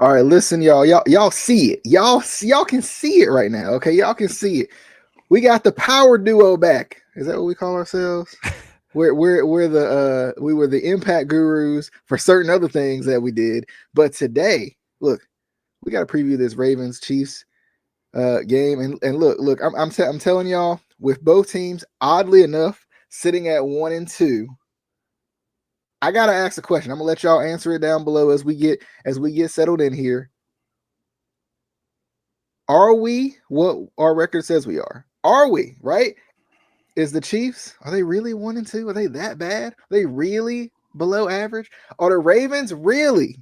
All right, listen, y'all see it. Y'all can see it right now. Okay, y'all can see it. We got the power duo back. Is that what we call ourselves? We were the impact gurus for certain other things that we did, but today, look, we got to preview this Ravens Chiefs game, and look, I'm telling y'all, with both teams, oddly enough, sitting at 1-2. I gotta ask a question. I'm gonna let y'all answer it down below as we get settled in here. Are we what our record says we are? Are we, right? Is the Chiefs, are they really 1-2? Are they that bad? Are they really below average? Are the Ravens really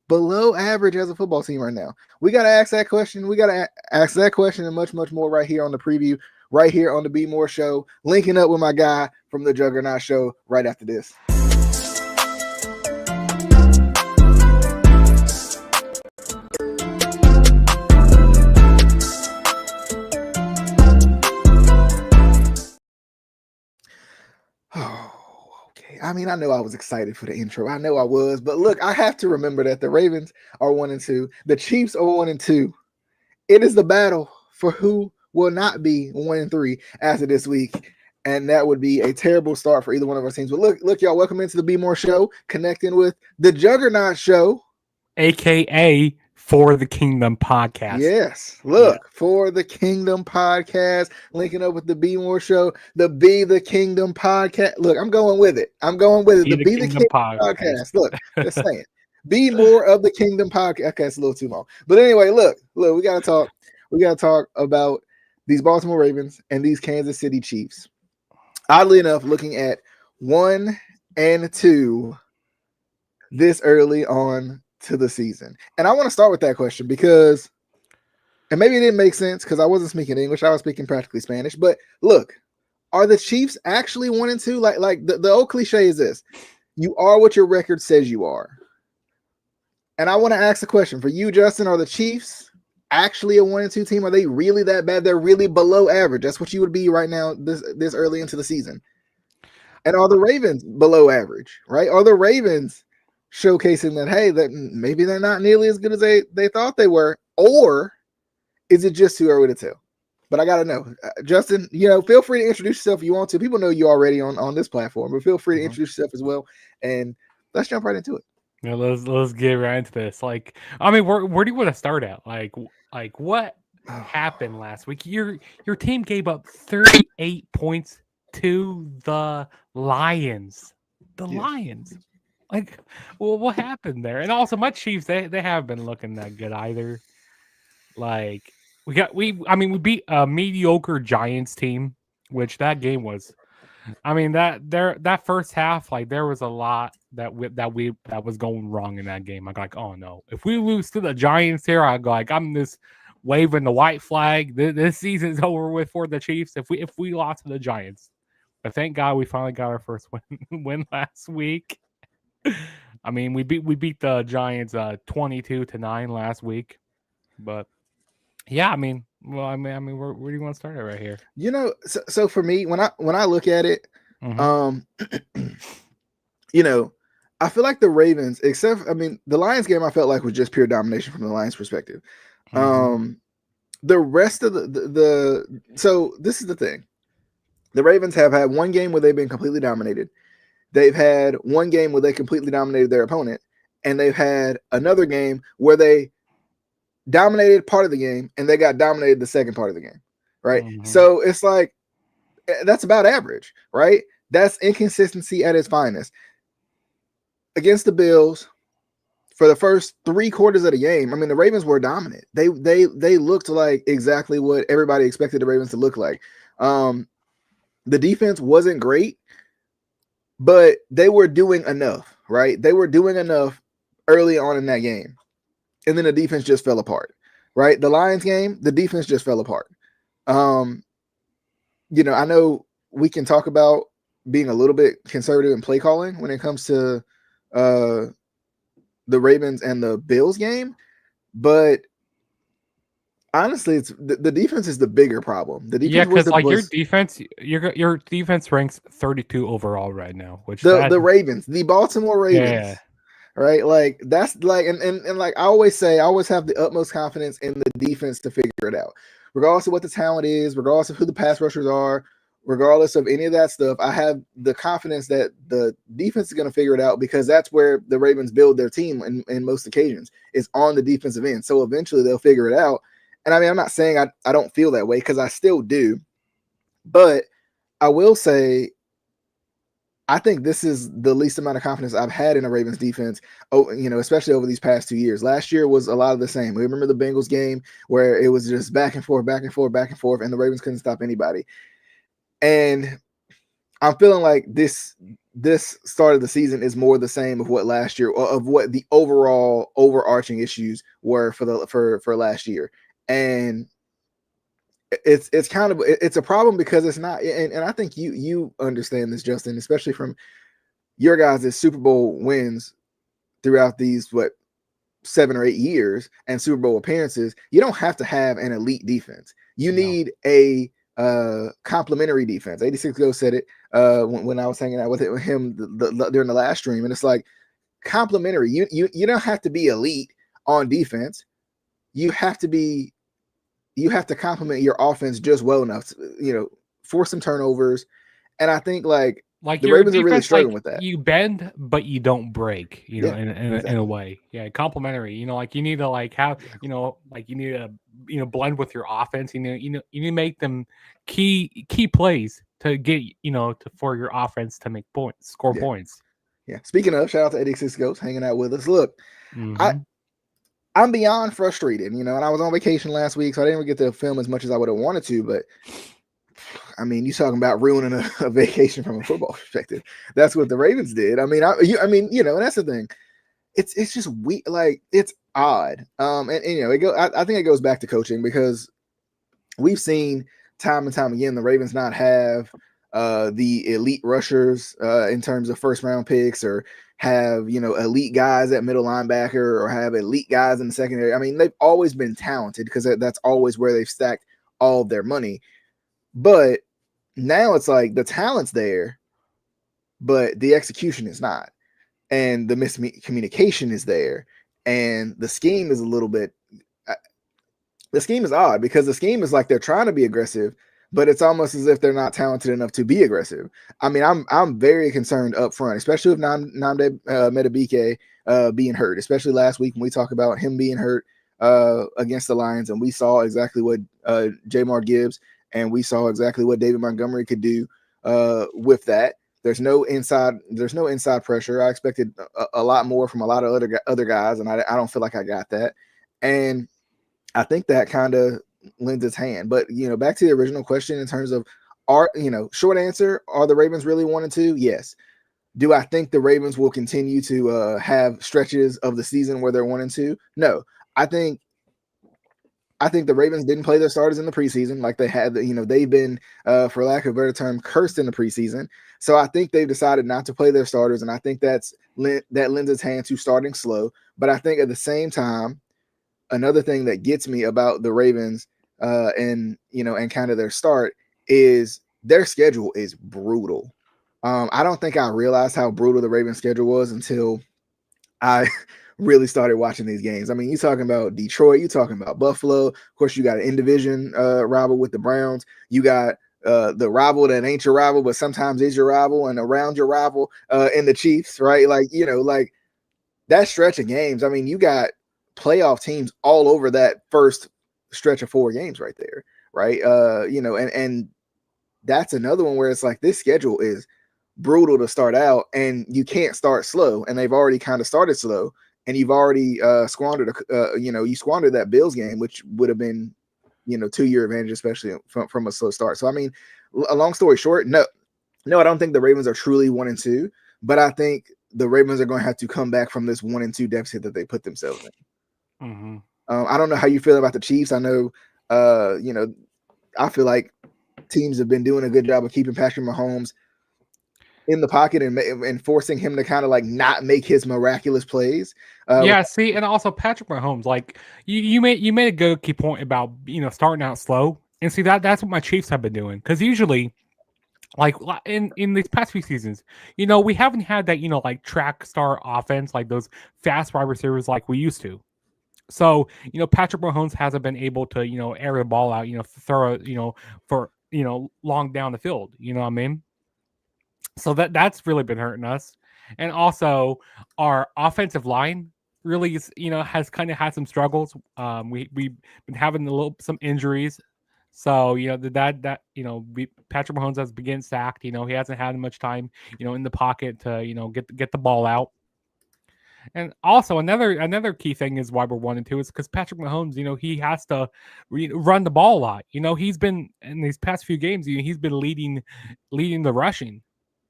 below average as a football team right now? We got to ask that question. We got to ask that question and much, much more right here on the preview, right here on the Be More Show, linking up with my guy from the Juggernaut Show right after this. Oh, okay. I mean, I know I was excited for the intro. I know I was, but look, I have to remember that the Ravens are 1-2. The Chiefs are 1-2. It is the battle for who will not be 1-3 after this week. And that would be a terrible start for either one of our teams. But look, y'all, welcome into the Be More Show, connecting with the Juggernaut Show, AKA For the Kingdom podcast. Yes, look, For the Kingdom podcast, linking up with the Be More Show, the Be the Kingdom podcast. Look, I'm going with it. The Be the Kingdom podcast. Look, just saying. Be More of the Kingdom podcast. Okay, it's a little too long. But anyway, look, we gotta talk. We gotta talk about these Baltimore Ravens and these Kansas City Chiefs. Oddly enough, looking at 1-2 this early on to the season. And I want to start with that question because, and maybe it didn't make sense because I wasn't speaking English. I was speaking practically Spanish. But look, are the Chiefs actually 1-2? Like the old cliche is this: you are what your record says you are. And I want to ask a question for you, Justin. Are the Chiefs actually a 1-2 team? Are they really that bad? They're really below average. That's what you would be right now this early into the season. And are the Ravens below average, right? Are the Ravens showcasing that, hey, that maybe they're not nearly as good as they thought they were? Or is it just too early to tell? But I got to know. Justin, feel free to introduce yourself if you want to. People know you already on this platform, but feel free to introduce yourself as well. And let's jump right into it. Yeah, let's get right into this. Like, I mean, where do you want to start at? Like what happened last week? Your team gave up 38 points to the Lions. Lions. Like, well, what happened there? And also, my Chiefs, they haven't been looking that good either. Like, we beat a mediocre Giants team, which that game was. I mean, that first half, like, there was a lot that was going wrong in that game. I'm like, oh no, if we lose to the Giants here, I'm just waving the white flag. This season's over with for the Chiefs. If we lost to the Giants, but thank God we finally got our first win last week. I mean, we beat the Giants 22-9 last week, but yeah, I mean, where do you want to start it right here? So for me, when I look at it, I feel like the Ravens, the Lions game, I felt like was just pure domination from the Lions' perspective. The rest of so this is the thing. The Ravens have had one game where they've been completely dominated. They've had one game where they completely dominated their opponent, and they've had another game where they dominated part of the game and they got dominated the second part of the game, right? So it's like, that's about average, right? That's inconsistency at its finest. Against the Bills, for the first 3 quarters of the game, I mean, the Ravens were dominant. They looked like exactly what everybody expected the Ravens to look like. The defense wasn't great, but they were doing enough, right? They were doing enough early on in that game. And then the defense just fell apart, right? The Lions game, the defense just fell apart. I know we can talk about being a little bit conservative in play calling when it comes to the Ravens and the Bills game, but honestly, it's the defense is the bigger problem. The defense, your defense ranks 32 overall right now, which the Ravens, the Baltimore Ravens. Yeah. right? Like that's like, and like I always say, I always have the utmost confidence in the defense to figure it out, regardless of what the talent is, regardless of who the pass rushers are, regardless of any of that stuff. I have the confidence that the defense is going to figure it out because that's where the Ravens build their team in most occasions is on the defensive end. So eventually they'll figure it out. And I mean, I'm not saying I don't feel that way because I still do, but I will say I think this is the least amount of confidence I've had in a Ravens defense. Oh, especially over these past 2 years. Last year was a lot of the same. We remember the Bengals game where it was just back and forth, back and forth, back and forth, and the Ravens couldn't stop anybody. And I'm feeling like this start of the season is more the same of what last year, or of what the overall overarching issues were for last year. And it's kind of it's a problem because it's not, and I think you understand this, Justin, especially from your guys' Super Bowl wins throughout these 7 or 8 years and Super Bowl appearances. You don't have to have an elite defense. You need a complementary defense. 86 Go said it when I was hanging out with him during the last stream, and it's like complementary. You don't have to be elite on defense. You have to complement your offense just well enough to, force some turnovers. And I think like the Ravens are really struggling with that. You bend, but you don't break, exactly. in a way. Yeah, complementary. Like you need to have, like you need to, blend with your offense. You need to make them key plays to get, for your offense to make points, score points. Yeah. Speaking of, shout out to 86 Ghosts hanging out with us. Look, I'm beyond frustrated, and I was on vacation last week, so I didn't even get to film as much as I would have wanted to. But I mean, you talking about ruining a vacation from a football perspective? That's what the Ravens did. I mean, and that's the thing. It's just weird, like it's odd. I think it goes back to coaching because we've seen time and time again the Ravens not have the elite rushers in terms of first round picks, or have elite guys at middle linebacker, or have elite guys in the secondary. I mean, they've always been talented because that's always where they've stacked all of their money. But now it's like the talent's there, but the execution is not, and the miscommunication is there, and the scheme is a little bit. The scheme is odd because the scheme is like they're trying to be aggressive, but it's almost as if they're not talented enough to be aggressive. I mean, I'm very concerned up front, especially with Nnamdi Madubuike being hurt, especially last week when we talked about him being hurt against the Lions, and we saw exactly what Jamar Gibbs and we saw exactly what David Montgomery could do with that. There's no inside pressure. I expected a lot more from a lot of other guys, and I don't feel like I got that. And I think that kind of lends its hand. But back to the original question in terms of short answer, are the Ravens really 1-2? Yes. Do I think the Ravens will continue to have stretches of the season where they're 1-2? No. I think the Ravens didn't play their starters in the preseason like they had. They've been, for lack of a better term, cursed in the preseason. So I think they've decided not to play their starters, and I think that lends its hand to starting slow. But I think at the same time, another thing that gets me about the Ravens and kind of their start is their schedule is brutal. I don't think I realized how brutal the Ravens schedule was until I really started watching these games. I mean, you're talking about Detroit, you're talking about Buffalo. Of course, you got an in-division rival with the Browns. You got the rival that ain't your rival, but sometimes is your rival and around your rival in the Chiefs, right? Like, like that stretch of games. I mean, you got playoff teams all over that first stretch of 4 games right there, right? And that's another one where it's like this schedule is brutal to start out, and you can't start slow, and they've already kind of started slow, and you've already squandered that Bills game, which would have been 2-year advantage, especially from a slow start. So I mean, a long story short, no, I don't think the Ravens are truly 1-2, but I think the Ravens are going to have to come back from this 1-2 deficit that they put themselves in. Mm-hmm. I don't know how you feel about the Chiefs. I know, I feel like teams have been doing a good job of keeping Patrick Mahomes in the pocket and forcing him to kind of like not make his miraculous plays. See, and also Patrick Mahomes, like you made a good key point about starting out slow, and see that's what my Chiefs have been doing, because usually like in these past few seasons, you know, we haven't had that, you know, like track star offense, like those fast wide receivers like we used to. So, you know, Patrick Mahomes hasn't been able to, you know, air the ball out, you know, throw it, you know, for, you know, long down the field. You know what I mean? So that's really been hurting us. And also our offensive line really is, you know, has kind of had some struggles. We've been having a little some injuries. So, you know, that you know, Patrick Mahomes has been getting sacked. You know, he hasn't had much time, you know, in the pocket to, you know, get the ball out. And also another key thing is why we're 1-2 is because Patrick Mahomes, you know, he has to run the ball a lot. You know, he's been in these past few games, you know, he's been leading the rushing,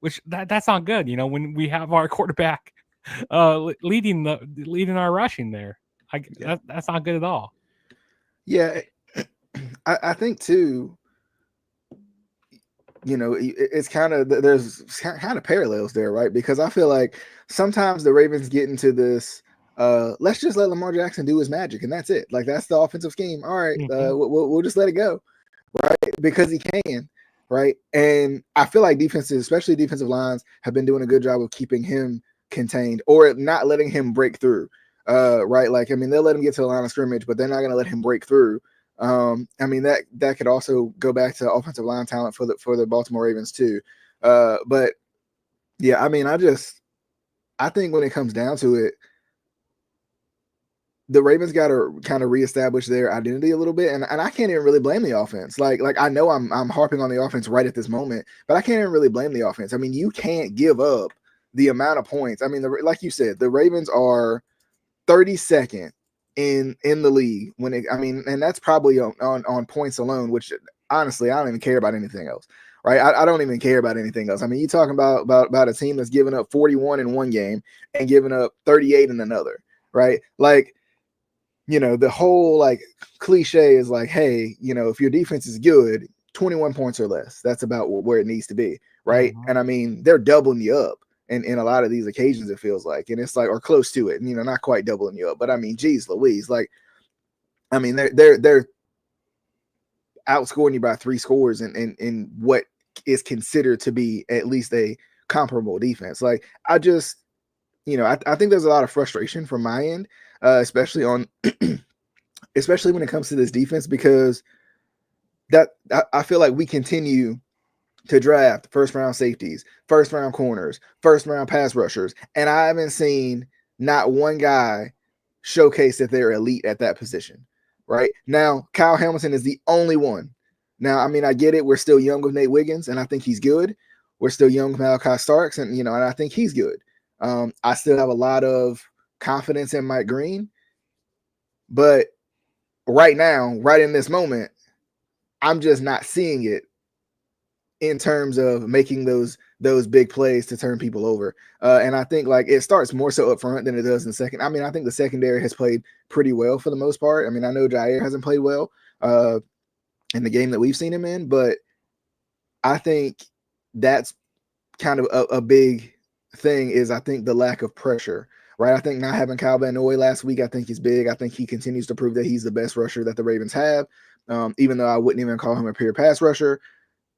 which that's not good. You know, when we have our quarterback leading our rushing there, that's not good at all. Yeah, I think too. You know, it's kind of there's kind of parallels there, right? Because I feel like sometimes the Ravens get into this. Let's just let Lamar Jackson do his magic, and that's it. Like that's the offensive scheme. All right, Mm-hmm. we'll just let it go, right? Because he can, right? And I feel like defenses, especially defensive lines, have been doing a good job of keeping him contained or not letting him break through. Right? Like I mean, they'll let him get to the line of scrimmage, but they're not going to let him break through. I mean that could also go back to offensive line talent for the Baltimore Ravens too. But yeah, I mean, I think when it comes down to it, the Ravens got to kind of reestablish their identity a little bit, and I can't even really blame the offense. Like I know I'm harping on the offense right at this moment, but I can't even really blame the offense. I mean, you can't give up the amount of points. I mean, like you said, the Ravens are 32nd in the league when it. I mean, and that's probably on points alone. Which honestly, I don't even care about anything else. Right? I don't even care about anything else. I mean, you talking about a team that's giving up 41 in one game and giving up 38 in another. Right? Like you know, the whole like cliche is like, hey, you know, if your defense is good, 21 points or less, that's about where it needs to be, right? Mm-hmm. And I mean, they're doubling you up in a lot of these occasions, it feels like, and it's like, or close to it, and, you know, not quite doubling you up, but I mean, geez, Louise, like, I mean, they're outscoring you by 3 scores in what is considered to be at least a comparable defense. Like, I just, you know, I think there's a lot of frustration from my end, especially on especially when it comes to this defense, because that I feel like we continue to draft first round safeties, first round corners, first round pass rushers, and I haven't seen not one guy showcase that they're elite at that position. Right now, Kyle Hamilton is the only one. Now, I mean, I get it. We're still young with Nate Wiggins, and I think he's good. We're still young with Malachi Starks, and you know, and I think he's good. I still have a lot of confidence in Mike Green, but right now, right in this moment, I'm just not seeing it in terms of making those big plays to turn people over. And I think like it starts more so up front than it does in the second. I mean, I think the secondary has played pretty well for the most part. I mean, I know Jair hasn't played well in the game that we've seen him in, but I think that's kind of a big thing is I think the lack of pressure. Right. I think not having Kyle Van Noy last week, I think he's big. I think he continues to prove that he's the best rusher that the Ravens have. Even though I wouldn't even call him a pure pass rusher,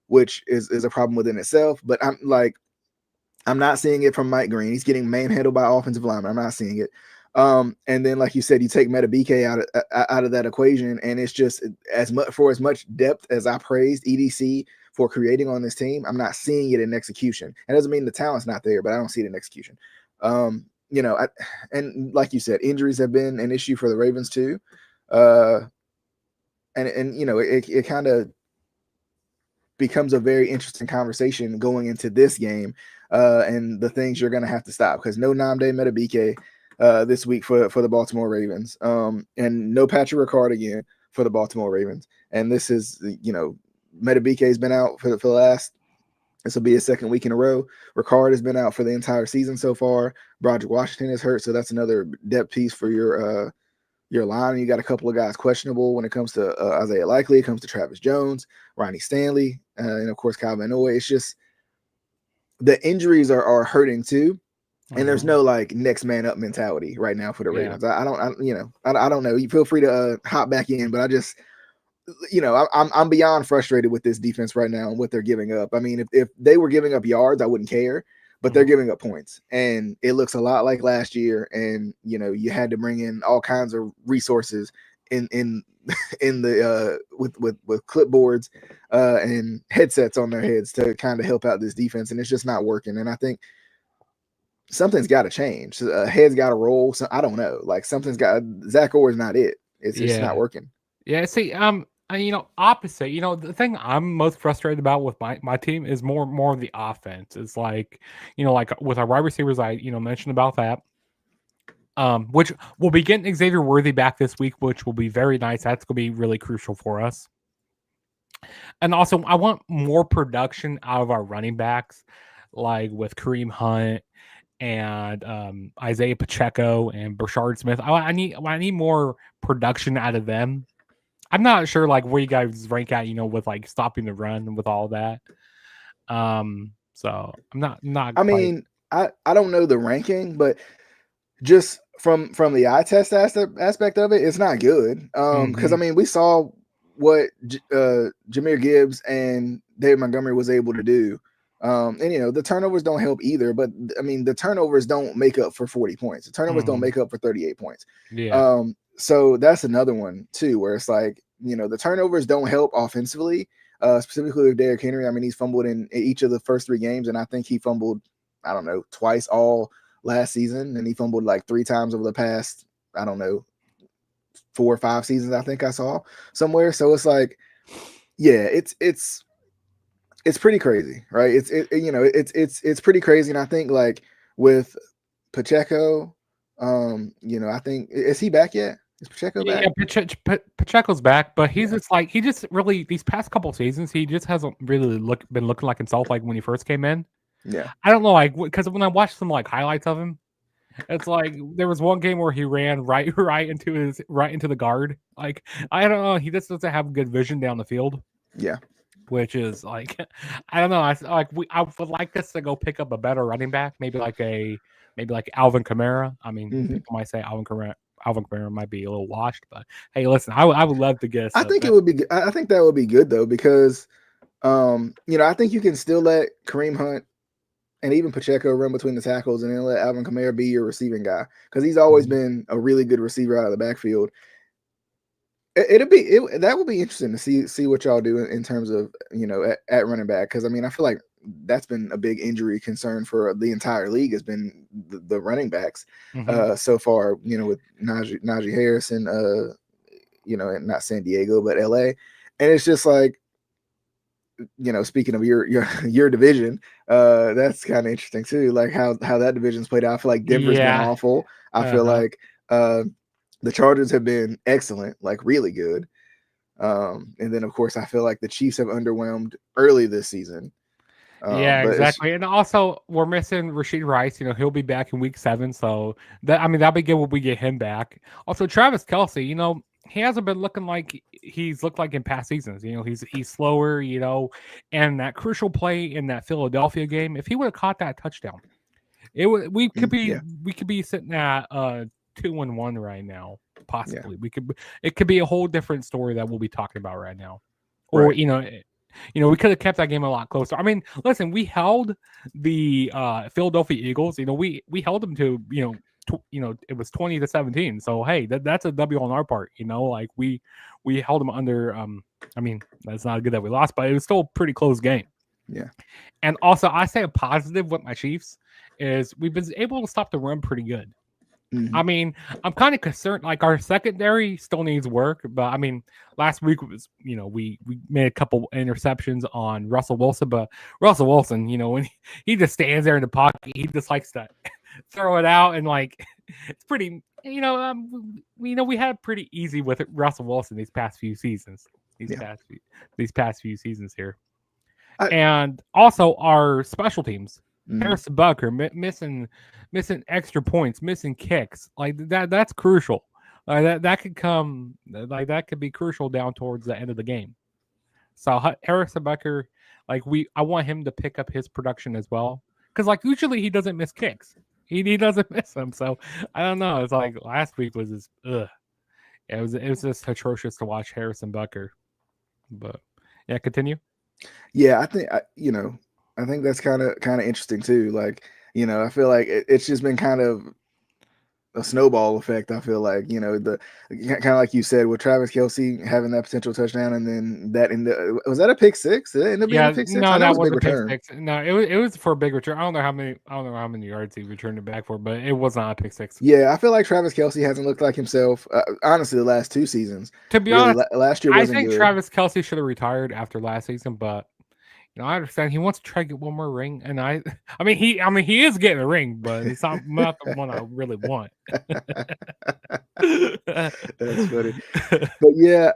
which is a problem within itself. But I'm not seeing it from Mike Green. He's getting manhandled by offensive linemen. I'm not seeing it. And then, like you said, you take Madubuike out of that equation, and it's just as much depth as I praised EDC for creating on this team. I'm not seeing it in execution. It doesn't mean the talent's not there, but I don't see it in execution. You know, and like you said, injuries have been an issue for the Ravens too. And you know, it kind of becomes a very interesting conversation going into this game and the things you're going to have to stop, because no Nnamdi Madubuike this week for the Baltimore Ravens, and no Patrick Ricard again for the Baltimore Ravens. And this is, you know, Madubuike has been out for the last, this will be his second week in a row. Ricard has been out for the entire season so far. Broderick Washington is hurt, so that's another depth piece for your line. You got a couple of guys questionable when it comes to Isaiah Likely, it comes to Travis Jones, Ronnie Stanley, and of course Kyle Van Noy. It's just the injuries are hurting too, and there's no like next man up mentality right now for the Ravens. I don't know. You feel free to hop back in, but I'm beyond frustrated with this defense right now and what they're giving up. I mean, if they were giving up yards, I wouldn't care, but they're giving up points, and it looks a lot like last year. And you had to bring in all kinds of resources in in the with clipboards and headsets on their heads to kind of help out this defense, and it's just not working. And I think something's got to change. Heads got to roll. So I don't know. Like something's got. Zach Orr is not it. It's just not working. Yeah. See, opposite. The thing I'm most frustrated about with my team is more of the offense. It's like, like with our wide receivers, I mentioned about that. Which we'll be getting Xavier Worthy back this week, which will be very nice. That's going to be really crucial for us. And also, I want more production out of our running backs, like with Kareem Hunt and Isaiah Pacheco and Brashard Smith. I need more production out of them. I'm not sure like where you guys rank at, with like stopping the run and with all that. So I'm not. I mean, I don't know the ranking, but just from the eye test aspect of it, it's not good. Because I mean, we saw what Jahmyr Gibbs and David Montgomery was able to do. And the turnovers don't help either, but I mean, the turnovers don't make up for 40 points. The turnovers don't make up for 38 points. Yeah. So that's another one too, where it's like, the turnovers don't help offensively, specifically with Derrick Henry. I mean, he's fumbled in each of the first 3 games, and I think he fumbled, I don't know, twice all last season, and he fumbled like 3 times over the past, I don't know, 4 or 5 seasons, I think I saw somewhere. So it's like, yeah, it's pretty crazy, right? It's pretty crazy. And I think like with Pacheco, I think, is he back yet? Is Pacheco back? Yeah, Pacheco's back, but he just really, these past couple seasons, he just hasn't really been looking like himself like when he first came in. Yeah. I don't know, like, because when I watched some like highlights of him, it's like there was one game where he ran right into the guard. Like, I don't know, he just doesn't have good vision down the field. Yeah. Which is like, I don't know. I would like us to go pick up a better running back, maybe like Alvin Kamara. I mean, people might say Alvin Kamara might be a little washed, but hey, listen, I would love to get. I think that would be good though, because I think you can still let Kareem Hunt and even Pacheco run between the tackles, and then let Alvin Kamara be your receiving guy, because he's always been a really good receiver out of the backfield. That will be interesting to see what y'all do in terms of at running back, because I mean, I feel like that's been a big injury concern for the entire league, has been the running backs so far, with Najee Harris and not San Diego but LA. And it's just like, speaking of your division, that's kind of interesting too, like how that division's played out. I feel like Denver's been awful. I feel like the Chargers have been excellent, like really good. And then of course I feel like the Chiefs have underwhelmed early this season. Yeah, exactly. And also we're missing Rashid Rice. He'll be back in week 7. So that'll be good when we get him back. Also Travis Kelce, he hasn't been looking like he's looked like in past seasons. He's slower, and that crucial play in that Philadelphia game, if he would have caught that touchdown, we could be sitting at 2-1 right now, possibly. Yeah. It could be a whole different story that we'll be talking about right now. Or right. We could have kept that game a lot closer. I mean, listen, we held the Philadelphia Eagles. We held them to it was 20-17. So hey, that's a W on our part. Like we held them under. I mean, that's not good that we lost, but it was still a pretty close game. Yeah. And also, I say a positive with my Chiefs is we've been able to stop the run pretty good. I mean, I'm kind of concerned. Like our secondary still needs work, but I mean, last week was we made a couple interceptions on Russell Wilson, but Russell Wilson, when he just stands there in the pocket, he just likes to throw it out, and like it's pretty. We had it pretty easy with Russell Wilson these past few seasons. These past few seasons here, and also our special teams. Harrison Butker missing extra points, missing kicks, like that's crucial. That could be crucial down towards the end of the game. So Harrison Butker, I want him to pick up his production as well, because like usually he doesn't miss kicks. He doesn't miss them. So I don't know. It's like last week was just it was just atrocious to watch Harrison Butker. But yeah, continue. Yeah, I think I think that's kind of interesting too. Like, I feel like it's just been kind of a snowball effect. I feel like the kind of like you said with Travis Kelsey having that potential touchdown, and then that was that a pick six? Did it end up being a Yeah, pick six? I no, know it that was a was big a pick return. six. No, it was for a big return. I don't know how many yards he returned it back for, but it was not a pick six. Yeah, I feel like Travis Kelsey hasn't looked like himself. Honestly, the last two seasons, To be really, honest, last year I wasn't think good. Travis Kelsey should have retired after last season, but I understand he wants to try to get one more ring, and he is getting a ring, but it's not the one I really want. That's funny. But yeah,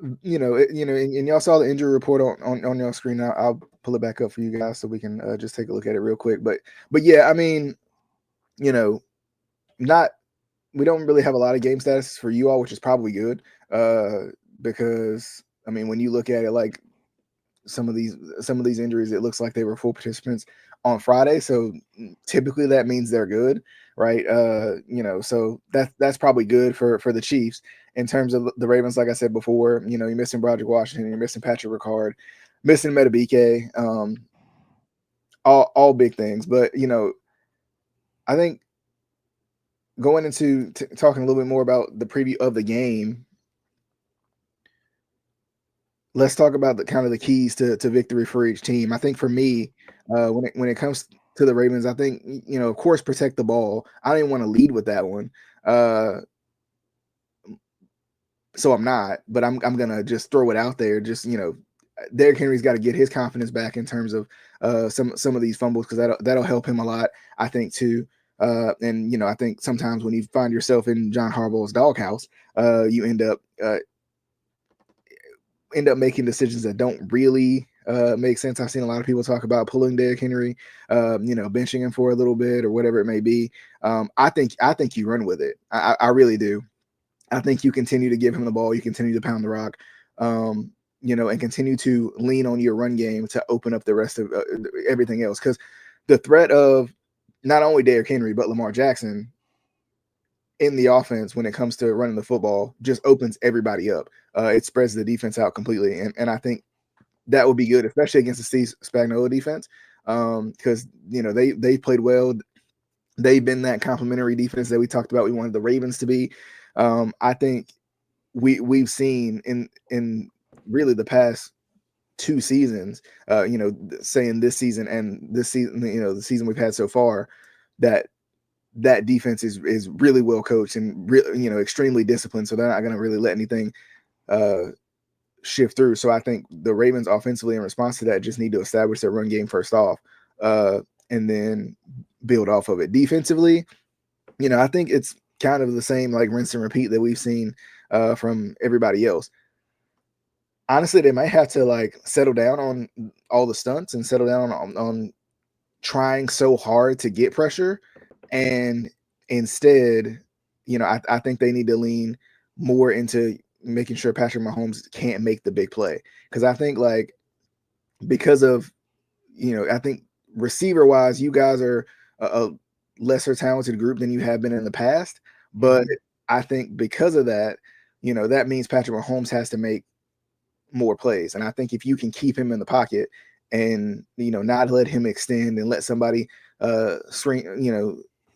and y'all saw the injury report on your screen. I'll pull it back up for you guys so we can just take a look at it real quick. But yeah, I mean, not we don't really have a lot of game status for you all, which is probably good. Because I mean, when you look at it, like some of these injuries, it looks like they were full participants on Friday. So typically that means they're good, right? So that's probably good for the Chiefs. In terms of the Ravens, like I said before, you're missing Broderick Washington, you're missing Patrick Ricard, missing Metabike, all big things. But I think going into talking a little bit more about the preview of the game, let's talk about the kind of the keys to victory for each team. I think for me, when it comes to the Ravens, I think of course, protect the ball. I didn't want to lead with that one, so I'm not. But I'm gonna just throw it out there. Just Derrick Henry's got to get his confidence back in terms of some of these fumbles, because that'll help him a lot, I think, too. And I think sometimes when you find yourself in John Harbaugh's doghouse, you end up making decisions that don't really make sense. I've seen a lot of people talk about pulling Derrick Henry, benching him for a little bit or whatever it may be. I think you run with it. I really do. I think you continue to give him the ball. You continue to pound the rock, and continue to lean on your run game to open up the rest of everything else. Because the threat of not only Derrick Henry but Lamar Jackson in the offense when it comes to running the football just opens everybody up. It spreads the defense out completely, and I think that would be good, especially against the Steve Spagnuolo defense, because they played well. They've been that complementary defense that we talked about. We wanted the Ravens to be. I think we've seen in really the past two seasons, saying this season and this season, the season we've had so far, that defense is really well coached and really, extremely disciplined. So they're not going to really let anything shift through. So I think the Ravens offensively, in response to that, just need to establish their run game first off, and then build off of it. Defensively, I think it's kind of the same like rinse and repeat that we've seen from everybody else. Honestly, they might have to like settle down on all the stunts and settle down on trying so hard to get pressure, and instead, I think they need to lean more into making sure Patrick Mahomes can't make the big play. Because I think because of, I think receiver wise, you guys are a lesser talented group than you have been in the past. But I think because of that, that means Patrick Mahomes has to make more plays. And I think if you can keep him in the pocket and, not let him extend and let somebody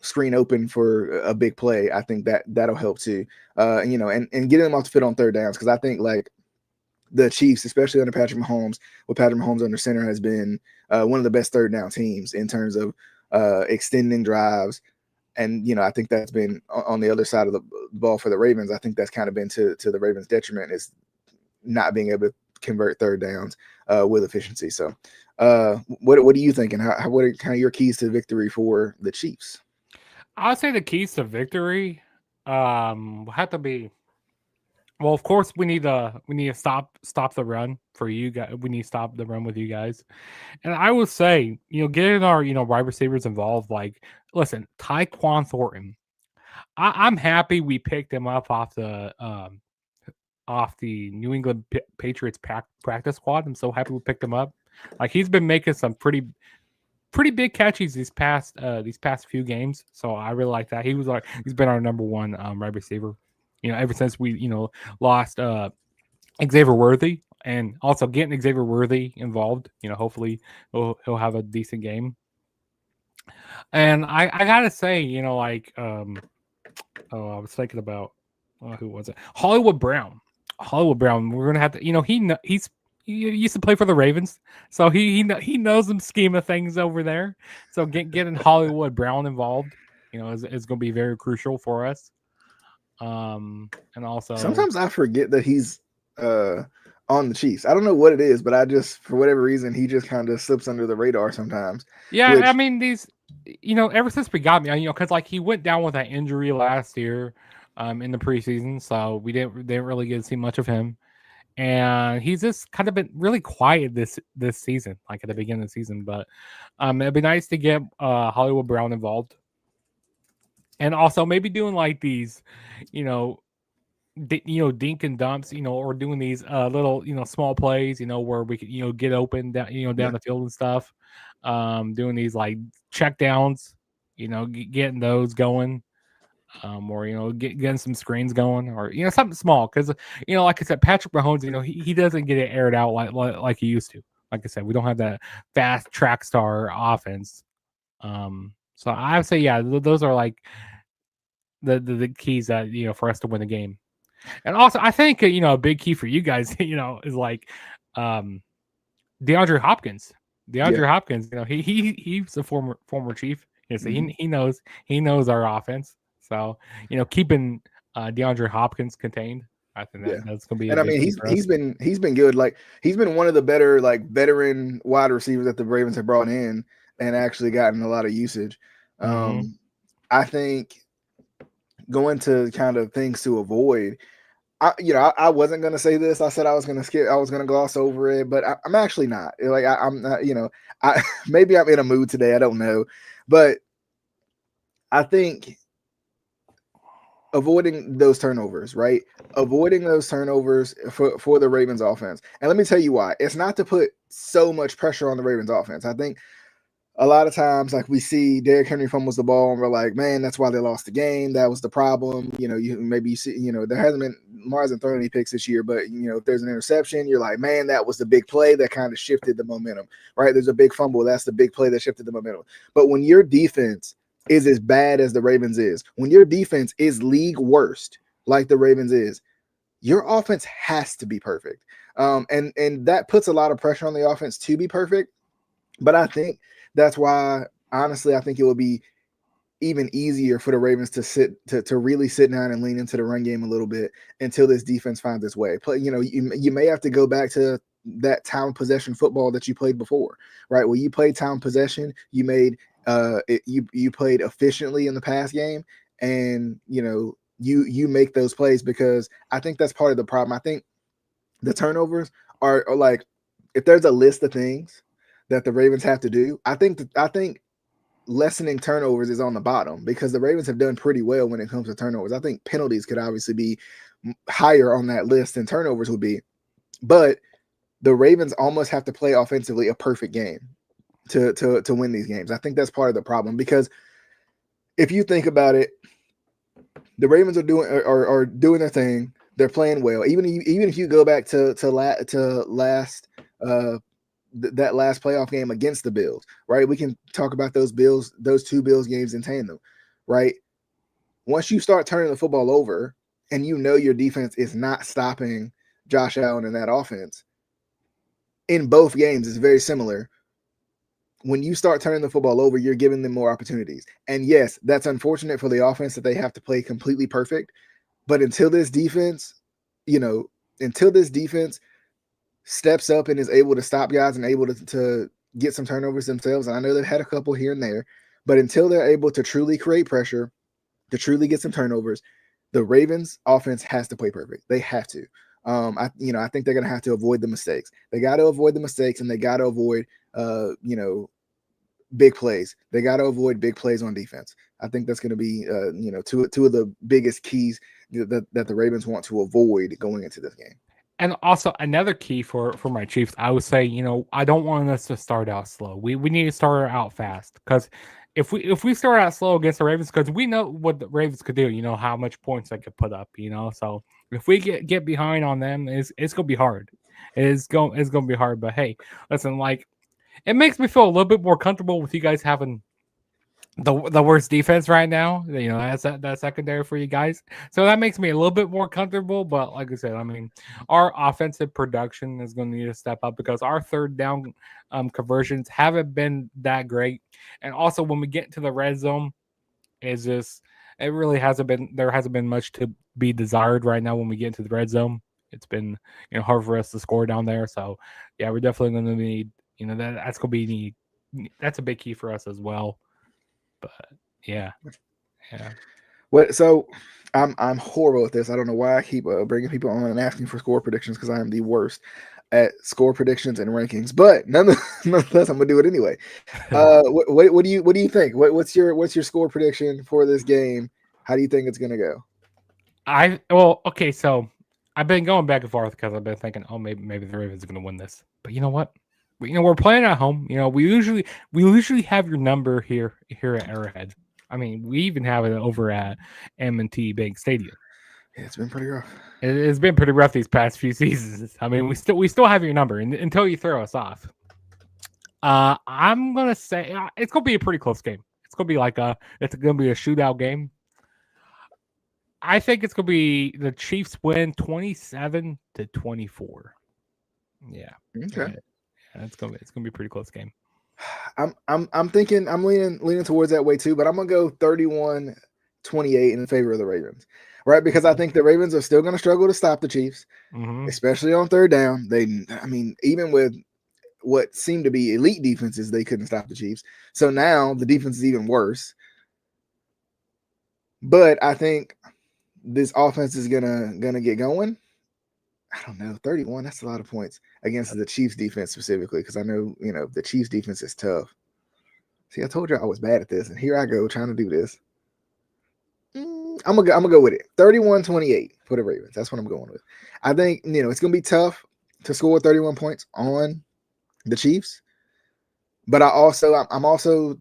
screen open for a big play, I think that'll help too. And getting them off the field on third downs. Cause I think the Chiefs, especially under Patrick Mahomes, with Patrick Mahomes under center, has been one of the best third down teams in terms of extending drives. And, I think that's been on the other side of the ball for the Ravens. I think that's kind of been to the Ravens' detriment, is not being able to convert third downs with efficiency. So what do you think? And what are kind of your keys to victory for the Chiefs? I'll say the keys to victory have to be, well, of course we need to stop the run for you guys. We need to stop the run with you guys. And I would say, getting our, wide receivers involved, like, listen, Tyquan Thornton. I'm happy we picked him up off the New England Patriots practice squad. I'm so happy we picked him up. Like, he's been making some pretty big catches these past few games. So I really like that. He's been our number one wide receiver. Ever since we lost Xavier Worthy, and also getting Xavier Worthy involved. Hopefully he'll have a decent game. And I gotta say, I was thinking about who was it? Hollywood Brown. Hollywood Brown. We're gonna have to. He used to play for the Ravens, so he knows some scheme of things over there. So getting Hollywood Brown involved, is going to be very crucial for us. And also sometimes I forget that he's on the Chiefs. I don't know what it is, but I just, for whatever reason, he just kind of slips under the radar sometimes. Yeah, I mean these, ever since we got me, because like he went down with that injury last year, in the preseason, so we didn't really get to see much of him, and he's just kind of been really quiet this season, like at the beginning of the season. But it'd be nice to get Hollywood Brown involved, and also maybe doing like these, dink and dumps, or doing these little, small plays, where we could, get open down, down the field and stuff. Doing these like check downs, getting those going, or getting some screens going, or something small, because like I said, Patrick Mahomes, he doesn't get it aired out like he used to. Like I said, we don't have that fast track star offense. So I would say, yeah, those are like the keys that for us to win the game. And also, I think a big key for you guys, is like DeAndre Hopkins. Hopkins, he's a former Chief. So he knows our offense. So keeping DeAndre Hopkins contained, I think that's gonna be. And I mean, he's been good. Like he's been one of the better like veteran wide receivers that the Ravens have brought in and actually gotten a lot of usage. I think going to kind of things to avoid. I wasn't gonna say this. I said I was gonna gloss over it, but I'm actually not. Like I'm not. Maybe I'm in a mood today. I don't know, but I think avoiding those turnovers, right? Avoiding those turnovers for the Ravens offense. And let me tell you why. It's not to put so much pressure on the Ravens offense. I think a lot of times, like we see Derrick Henry fumbles the ball and we're like, man, that's why they lost the game. That was the problem. You see, there hasn't been, Lamar hasn't thrown any picks this year, but if there's an interception, you're like, man, that was the big play that kind of shifted the momentum, right? There's a big fumble. That's the big play that shifted the momentum. But when your defense is as bad as the Ravens is, when your defense is league worst, like the Ravens is, your offense has to be perfect. And that puts a lot of pressure on the offense to be perfect. But I think that's why, honestly, I think it would be even easier for the Ravens to really sit down and lean into the run game a little bit until this defense finds its way. You may have to go back to that time possession football that you played before, right? Well, you played time possession, you made you played efficiently in the pass game, and you make those plays, because I think that's part of the problem. I think the turnovers are like, if there's a list of things that the Ravens have to do, I think lessening turnovers is on the bottom, because the Ravens have done pretty well when it comes to turnovers. I think penalties could obviously be higher on that list than turnovers would be, but the Ravens almost have to play offensively a perfect game to win these games. I think that's part of the problem, because if you think about it, the Ravens are doing their thing. They're playing well. Even if you go back to last that last playoff game against the Bills, right? We can talk about those two Bills games in tandem, right? Once you start turning the football over and your defense is not stopping Josh Allen in that offense, in both games, it's very similar. When you start turning the football over, you're giving them more opportunities. And yes, that's unfortunate for the offense that they have to play completely perfect. But until this defense steps up and is able to stop guys and able to get some turnovers themselves, and I know they've had a couple here and there, but until they're able to truly create pressure, to truly get some turnovers, the Ravens offense has to play perfect. They have to. I think they're going to have to avoid the mistakes. They got to avoid the mistakes, and they got to avoid, big plays. They got to avoid big plays on defense. I think that's going to be, two of the biggest keys that the Ravens want to avoid going into this game. And also another key for my Chiefs, I would say, I don't want us to start out slow. We need to start out fast, because if we start out slow against the Ravens, because we know what the Ravens could do, how much points they could put up, so if we get behind on them, it's gonna be hard. it's going to be hard. But hey, listen, like it makes me feel a little bit more comfortable with you guys having the worst defense right now. You know, that's secondary for you guys. So that makes me a little bit more comfortable. But like I said, I mean, our offensive production is going to need to step up because our third down conversions haven't been that great. And also when we get into the red zone, is just it really hasn't been there hasn't been much to be desired right now when we get into the red zone. It's been hard for us to score down there. So yeah, we're definitely going to need that's going to be that's a big key for us as well. But yeah. What? So I'm horrible at this. I don't know why I keep bringing people on and asking for score predictions because I am the worst at score predictions and rankings. But nonetheless, I'm gonna do it anyway. What do you think? What's your score prediction for this game? How do you think it's gonna go? Okay, so I've been going back and forth because I've been thinking, oh, maybe the Ravens are going to win this. But you know what? We're playing at home. We usually have your number here at Arrowhead. I mean, we even have it over at M&T Bank Stadium. Yeah, it's been pretty rough. It's been pretty rough these past few seasons. I mean, we still have your number until you throw us off. I'm gonna say it's gonna be a pretty close game. It's gonna be it's gonna be a shootout game. I think it's gonna be the Chiefs win 27-24. Yeah. Okay. Yeah, it's gonna be a pretty close game. I'm thinking I'm leaning towards that way too, but I'm gonna go 31-28 in favor of the Ravens, right? Because I think the Ravens are still gonna struggle to stop the Chiefs, especially on third down. Even with what seemed to be elite defenses, they couldn't stop the Chiefs. So now the defense is even worse. But I think this offense is gonna get going. I don't know, 31. That's a lot of points against the Chiefs defense specifically, because I know the Chiefs defense is tough. See, I told you I was bad at this, and here I go trying to do this. I'm gonna go with it. 31-28 for the Ravens. That's what I'm going with. I think it's gonna be tough to score 31 points on the Chiefs, but I'm also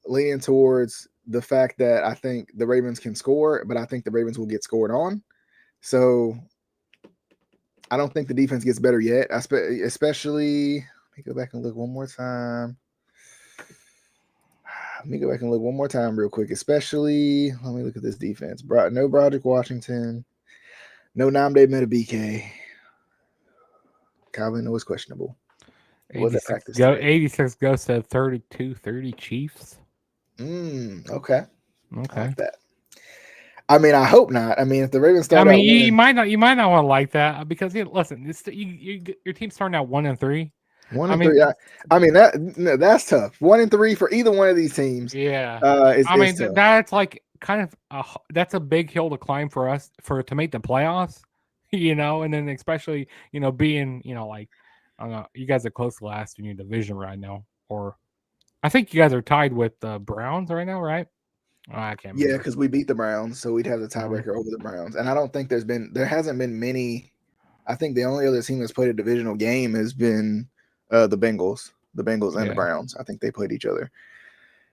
leaning towards the fact that I think the Ravens can score, but I think the Ravens will get scored on. So I don't think the defense gets better yet. Especially, let me go back and look one more time. Real quick. Especially, let me look at this defense. No Broderick Washington, no Nnamdi Madubuike. Calvin was questionable. 86 goes to 32-30 Chiefs. Okay. I like that. I mean, I hope not. I mean, if the Ravens start, you might not want to like that because listen, your team's starting out 1-3. 1-3. I mean that's tough. 1-3 for either one of these teams. Yeah. Tough. That's like kind of that's a big hill to climb for us to make the playoffs. And then especially being like I don't know, you guys are close to last in your division right now, or I think you guys are tied with the Browns right now, right? I can't remember. Yeah, because we beat the Browns, so we'd have the tiebreaker over the Browns. And I don't think there hasn't been many. I think the only other team that's played a divisional game has been the Bengals. The Bengals and the Browns. I think they played each other.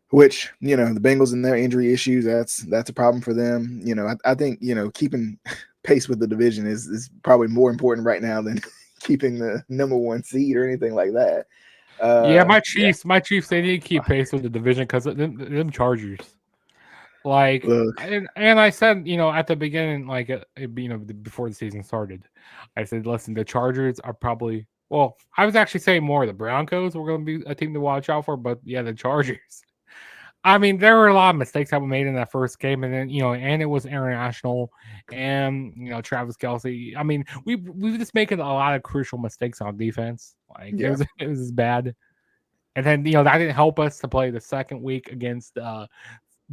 Which, the Bengals and their injury issues, that's a problem for them. I think, keeping pace with the division is probably more important right now than keeping the number one seed or anything like that. My Chiefs, they need to keep pace with the division because them Chargers. And I said, at the beginning, before the season started, I said, listen, the Chargers are probably, I was actually saying more the Broncos were going to be a team to watch out for, but yeah, the Chargers. I mean, there were a lot of mistakes that were made in that first game, and then and it was international, and Travis Kelce. I mean, we just making a lot of crucial mistakes on defense. It was bad, and then that didn't help us to play the second week against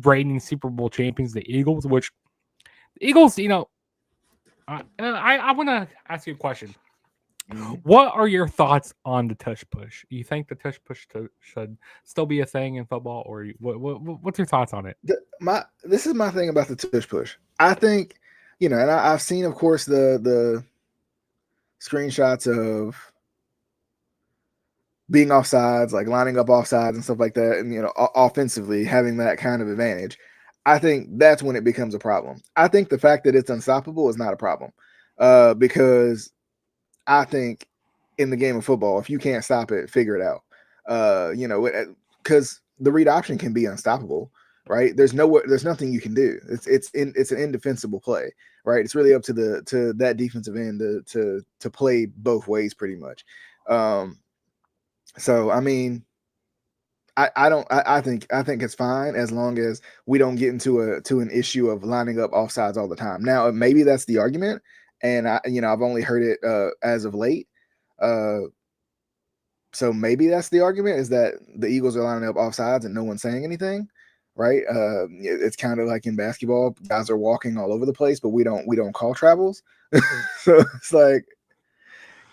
reigning Super Bowl champions, the Eagles. Which the Eagles, I want to ask you a question. What are your thoughts on the tush push? You think the tush push should still be a thing in football, or what's your thoughts on it? This is my thing about the tush push. I think, and I've seen, of course, the screenshots of being offsides, like lining up offsides and stuff like that, and offensively having that kind of advantage. I think that's when it becomes a problem. I think the fact that it's unstoppable is not a problem, because I think in the game of football, if you can't stop it, figure it out. Because the read option can be unstoppable, right? There's nothing you can do. It's an indefensible play, right? It's really up to that defensive end to play both ways pretty much. So I mean, I think it's fine as long as we don't get into an issue of lining up offsides all the time. Now maybe that's the argument, and I've only heard it as of late. So maybe that's the argument, is that the Eagles are lining up offsides and no one's saying anything, right? It's kind of like in basketball, guys are walking all over the place, but we don't call travels. So it's like,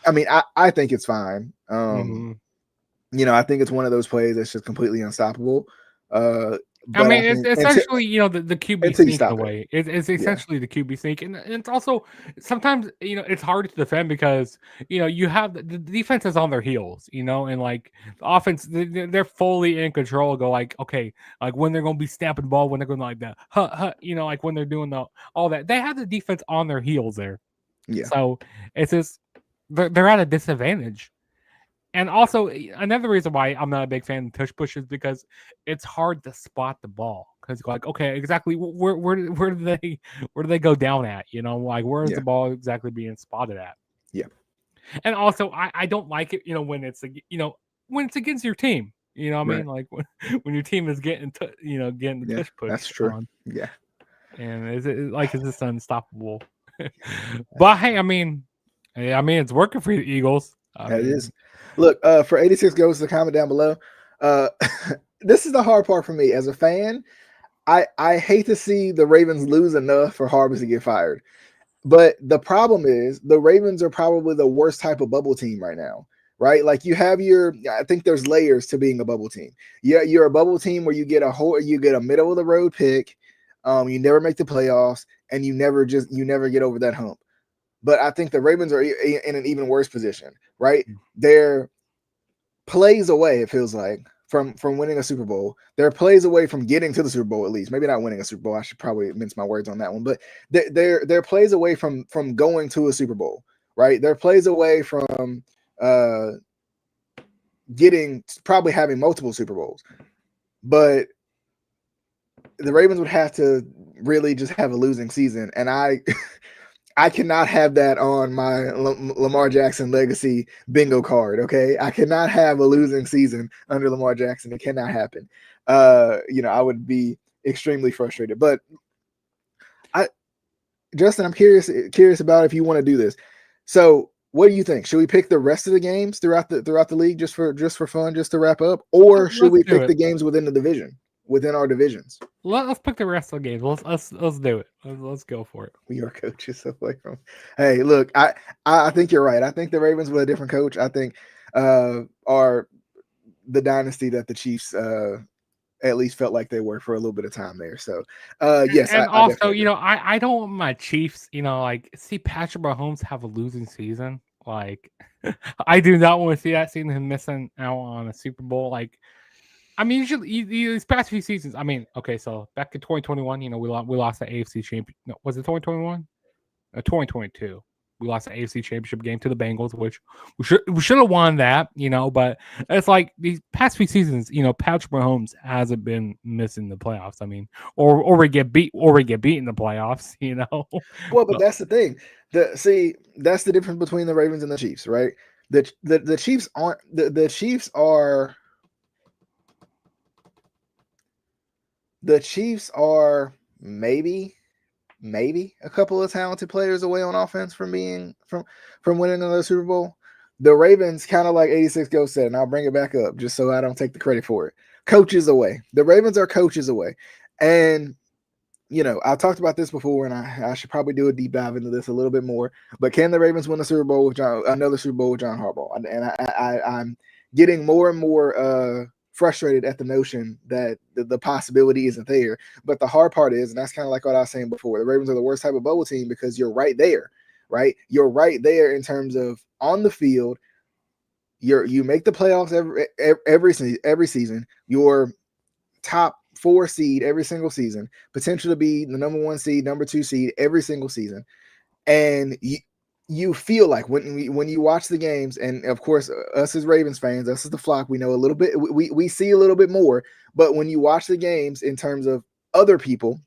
I mean, I think it's fine. I think it's one of those plays that's just completely unstoppable. I mean, it's essentially, the QB sneak in a way. It's essentially the QB sneak. And it's also, sometimes, it's hard to defend because, you have the defense is on their heels, and like the offense, they're fully in control. Go like, okay, like when they're going to be snapping the ball, when they're going like that, like when they're doing all that. They have the defense on their heels there. Yeah. So it's just, they're at a disadvantage. And also, another reason why I'm not a big fan of tush push is because it's hard to spot the ball. Because like, okay, exactly where do they go down at? Like where is the ball exactly being spotted at? Yeah. And also, I don't like it, when it's when it's against your team. You know what I mean? Like when your team is getting getting the tush push. That's true. On. Yeah. And it's just unstoppable. But hey, I mean, it's working for the Eagles. It is. Look, for 86 goes to comment down below. This is the hard part for me as a fan. I hate to see the Ravens lose enough for Harbus to get fired. But the problem is the Ravens are probably the worst type of bubble team right now, right? Like I think there's layers to being a bubble team. Yeah, you're a bubble team where you get a middle of the road pick, you never make the playoffs, and you never get over that hump. But I think the Ravens are in an even worse position, right? They're plays away, it feels like, from winning a Super Bowl. They're plays away from getting to the Super Bowl, at least. Maybe not winning a Super Bowl. I should probably mince my words on that one. But they're plays away from going to a Super Bowl, right? They're plays away from probably having multiple Super Bowls. But the Ravens would have to really just have a losing season. And I cannot have that on my Lamar Jackson legacy bingo card. Okay. I cannot have a losing season under Lamar Jackson. It cannot happen. I would be extremely frustrated, but Justin, I'm curious about if you want to do this. So what do you think? Should we pick the rest of the games throughout the league just for fun, just to wrap up, or should we pick the games within the division? Within our divisions, let's pick the rest of the games. Let's do it. Let's go for it. We are coaches away from. Hey, look, I think you're right. I think the Ravens with a different coach, I think, are the dynasty that the Chiefs at least felt like they were for a little bit of time there. So, yes, and also, I don't want my Chiefs, like see Patrick Mahomes have a losing season. Like, I do not want to see that, seeing him missing out on a Super Bowl. Like. I mean, usually these past few seasons. I mean, okay, so back in 2021, we lost the AFC championship. No, was it 2021? 2022. We lost the AFC championship game to the Bengals, which we should have won that, But it's like these past few seasons, Patrick Mahomes hasn't been missing the playoffs. I mean, or we get beat in the playoffs, Well, but that's the thing. That's the difference between the Ravens and the Chiefs, right? The Chiefs aren't the Chiefs are. The Chiefs are maybe a couple of talented players away on offense from winning another Super Bowl. The Ravens, kind of like 86 Ghost said, and I'll bring it back up just so I don't take the credit for it. Coaches away. The Ravens are coaches away. And, I talked about this before, and I should probably do a deep dive into this a little bit more. But can the Ravens win another Super Bowl with John Harbaugh? And I'm getting more and more frustrated at the notion that the possibility isn't there. But the hard part is, and that's kind of like what I was saying before, the Ravens are the worst type of bubble team because you're right there, right? You're right there in terms of on the field. You make the playoffs every season. You're top 4 seed every single season, potential to be the number 1 seed, number 2 seed every single season. And you feel like when you watch the games, and of course us as Ravens fans, us as the flock, we know a little bit, we see a little bit more. But when you watch the games in terms of other people,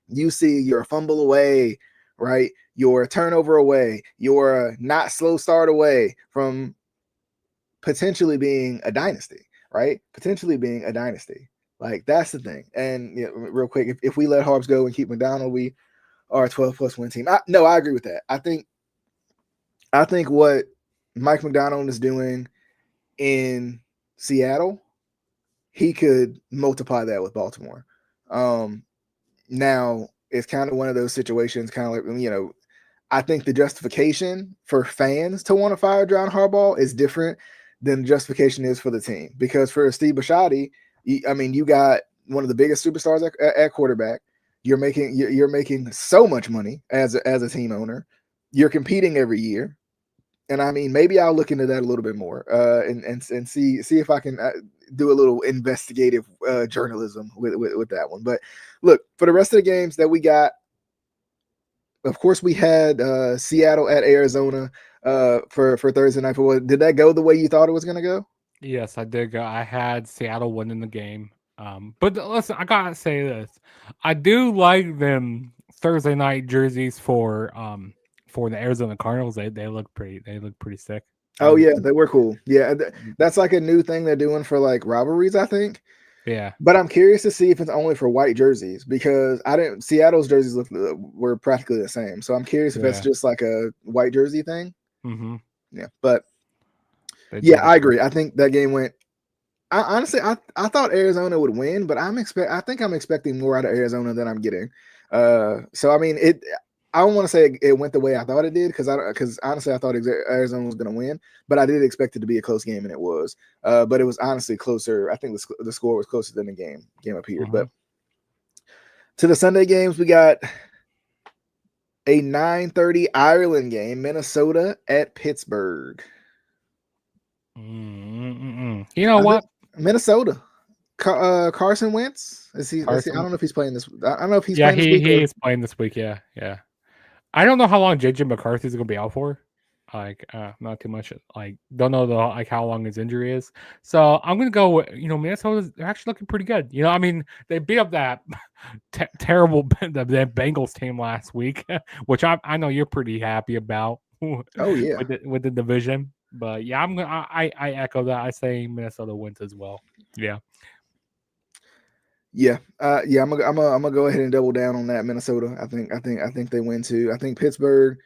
you see you're a fumble away, right? You're a turnover away. You're a not slow start away from potentially being a dynasty, right? Potentially being a dynasty. Like that's the thing. And real quick, if we let Harbs go and keep McDonald, we are a 12+ win team. I agree with that. I think what Mike Macdonald is doing in Seattle, he could multiply that with Baltimore. Now it's kind of one of those situations, kind of like, I think the justification for fans to want to fire John Harbaugh is different than the justification is for the team. Because for Steve Bisciotti, you got one of the biggest superstars at quarterback. You're making so much money as a team owner. You're competing every year. And I mean, maybe I'll look into that a little bit more and see if I can do a little investigative journalism with that one. But look, for the rest of the games that we got, of course, we had Seattle at Arizona for Thursday night football. Did that go the way you thought it was going to go? Yes, I did go. I had Seattle winning the game. But listen, I gotta say this: I do like them Thursday night jerseys for the Arizona Cardinals. They look pretty. They look pretty sick. Oh yeah, they were cool. Yeah, that's like a new thing they're doing for like rivalries, I think. Yeah. But I'm curious to see if it's only for white jerseys because Seattle's jerseys were practically the same. So I'm curious if that's just like a white jersey thing. Mm-hmm. Yeah, but I agree. I think that game went. Honestly, I thought Arizona would win, but I think I'm expecting more out of Arizona than I'm getting. So I mean, I don't want to say it went the way I thought it did because honestly, I thought Arizona was going to win, but I did expect it to be a close game, and it was. But it was honestly closer. I think the score was closer than the game appeared. But to the Sunday games, we got a 9:30 Ireland game, Minnesota at Pittsburgh. You know what? Minnesota. Carson Wentz is he? I don't know if he's playing this. I don't know if he's playing this week. He is playing this week. Yeah. I don't know how long JJ McCarthy is going to be out for. Like, not too much. Like, don't know how long his injury is. So I'm going to go with, Minnesota's they're actually looking pretty good. I mean, they beat up that terrible that Bengals team last week, which I know you're pretty happy about. Oh yeah, with the division. But yeah, I echo that. I say Minnesota wins as well. Yeah. Yeah. I'm gonna go ahead and double down on that. Minnesota. I think they win too. I think Pittsburgh.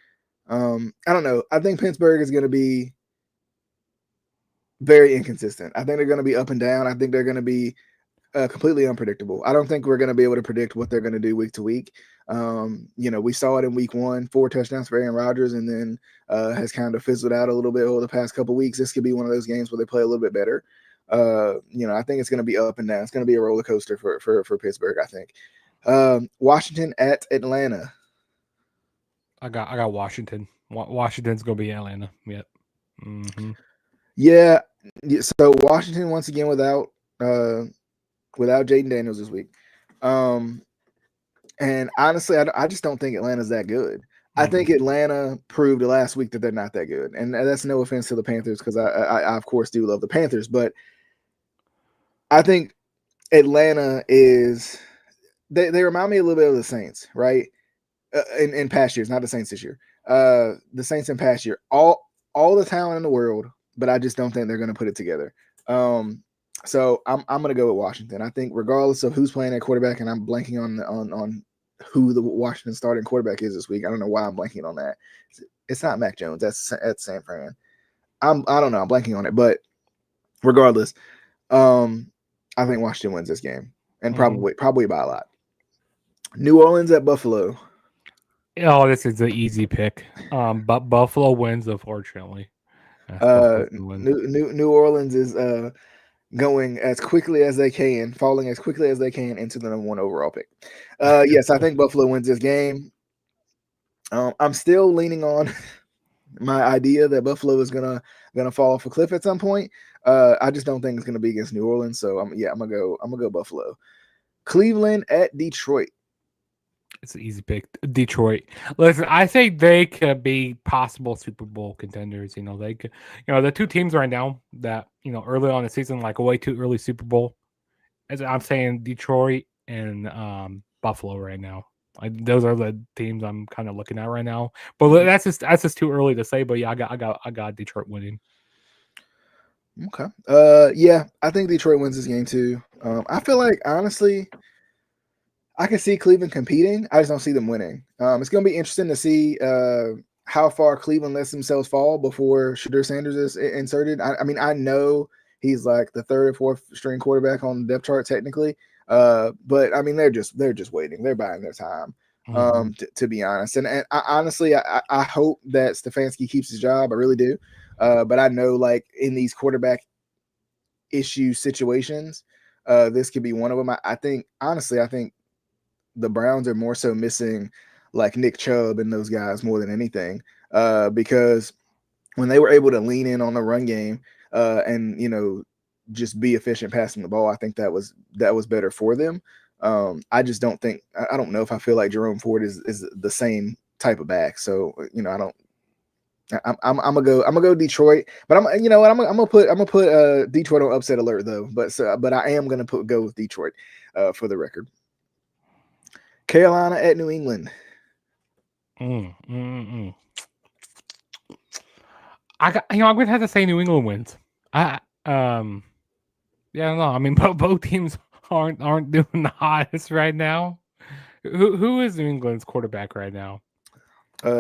I don't know. I think Pittsburgh is going to be very inconsistent. I think they're going to be up and down. I think they're going to be completely unpredictable. I don't think we're going to be able to predict what they're going to do week to week. We saw it in week 1, 4 touchdowns for Aaron Rodgers, and then has kind of fizzled out a little bit over the past couple weeks. This could be one of those games where they play a little bit better. I think it's going to be up and down. It's going to be a roller coaster for Pittsburgh, I think. Washington at Atlanta. I got Washington. Washington's going to be Atlanta. Yep. Mm-hmm. Yeah. So Washington once again without Jaden Daniels this week. And honestly, I just don't think Atlanta's that good. I think Atlanta proved last week that they're not that good. And that's no offense to the Panthers because I of course do love the Panthers, but I think Atlanta is they remind me a little bit of the Saints, right? In past years, not the Saints this year. The Saints in past year, all the talent in the world, but I just don't think they're going to put it together. So I'm going to go with Washington. I think regardless of who's playing at quarterback, and I'm blanking on who the Washington starting quarterback is this week. I don't know why I'm blanking on that. It's not Mac Jones. That's San Fran. I don't know. I'm blanking on it, but regardless, I think Washington wins this game, and probably by a lot. New Orleans at Buffalo. Oh, this is an easy pick. But Buffalo wins, unfortunately. New Orleans is going as quickly as they can, falling as quickly as they can into the number 1 overall pick. Yes, I think Buffalo wins this game. I'm still leaning on my idea that Buffalo is gonna fall off a cliff at some point. I just don't think it's gonna be against New Orleans. So I'm gonna go Buffalo. Cleveland at Detroit. It's an easy pick. Detroit. Listen, I think they could be possible Super Bowl contenders. They could. The two teams right now that early on in the season, like a way too early Super Bowl. As I'm saying, Detroit and Buffalo right now. Those are the teams I'm kind of looking at right now. But that's just too early to say. But yeah, I got Detroit winning. Okay. Yeah, I think Detroit wins this game too. I feel like honestly, I can see Cleveland competing. I just don't see them winning. It's going to be interesting to see how far Cleveland lets themselves fall before Shedeur Sanders is inserted. I mean, I know he's like the third or fourth string quarterback on the depth chart technically, but I mean they're just waiting. They're buying their time. To be honest, and I, honestly, I hope that Stefanski keeps his job. I really do, but I know like in these quarterback issue situations, this could be one of them. I think honestly, I think the Browns are more so missing like Nick Chubb and those guys more than anything, because when they were able to lean in on the run game and just be efficient passing the ball, I think that was better for them. I just don't think I don't know if I feel like Jerome Ford is the same type of back. So I don't. I'm gonna go Detroit, but I'm gonna put Detroit on upset alert though. But I am gonna go with Detroit for the record. Carolina at New England. I'm gonna have to say New England wins. Yeah, no, I mean both teams aren't doing the hottest right now. Who is New England's quarterback right now?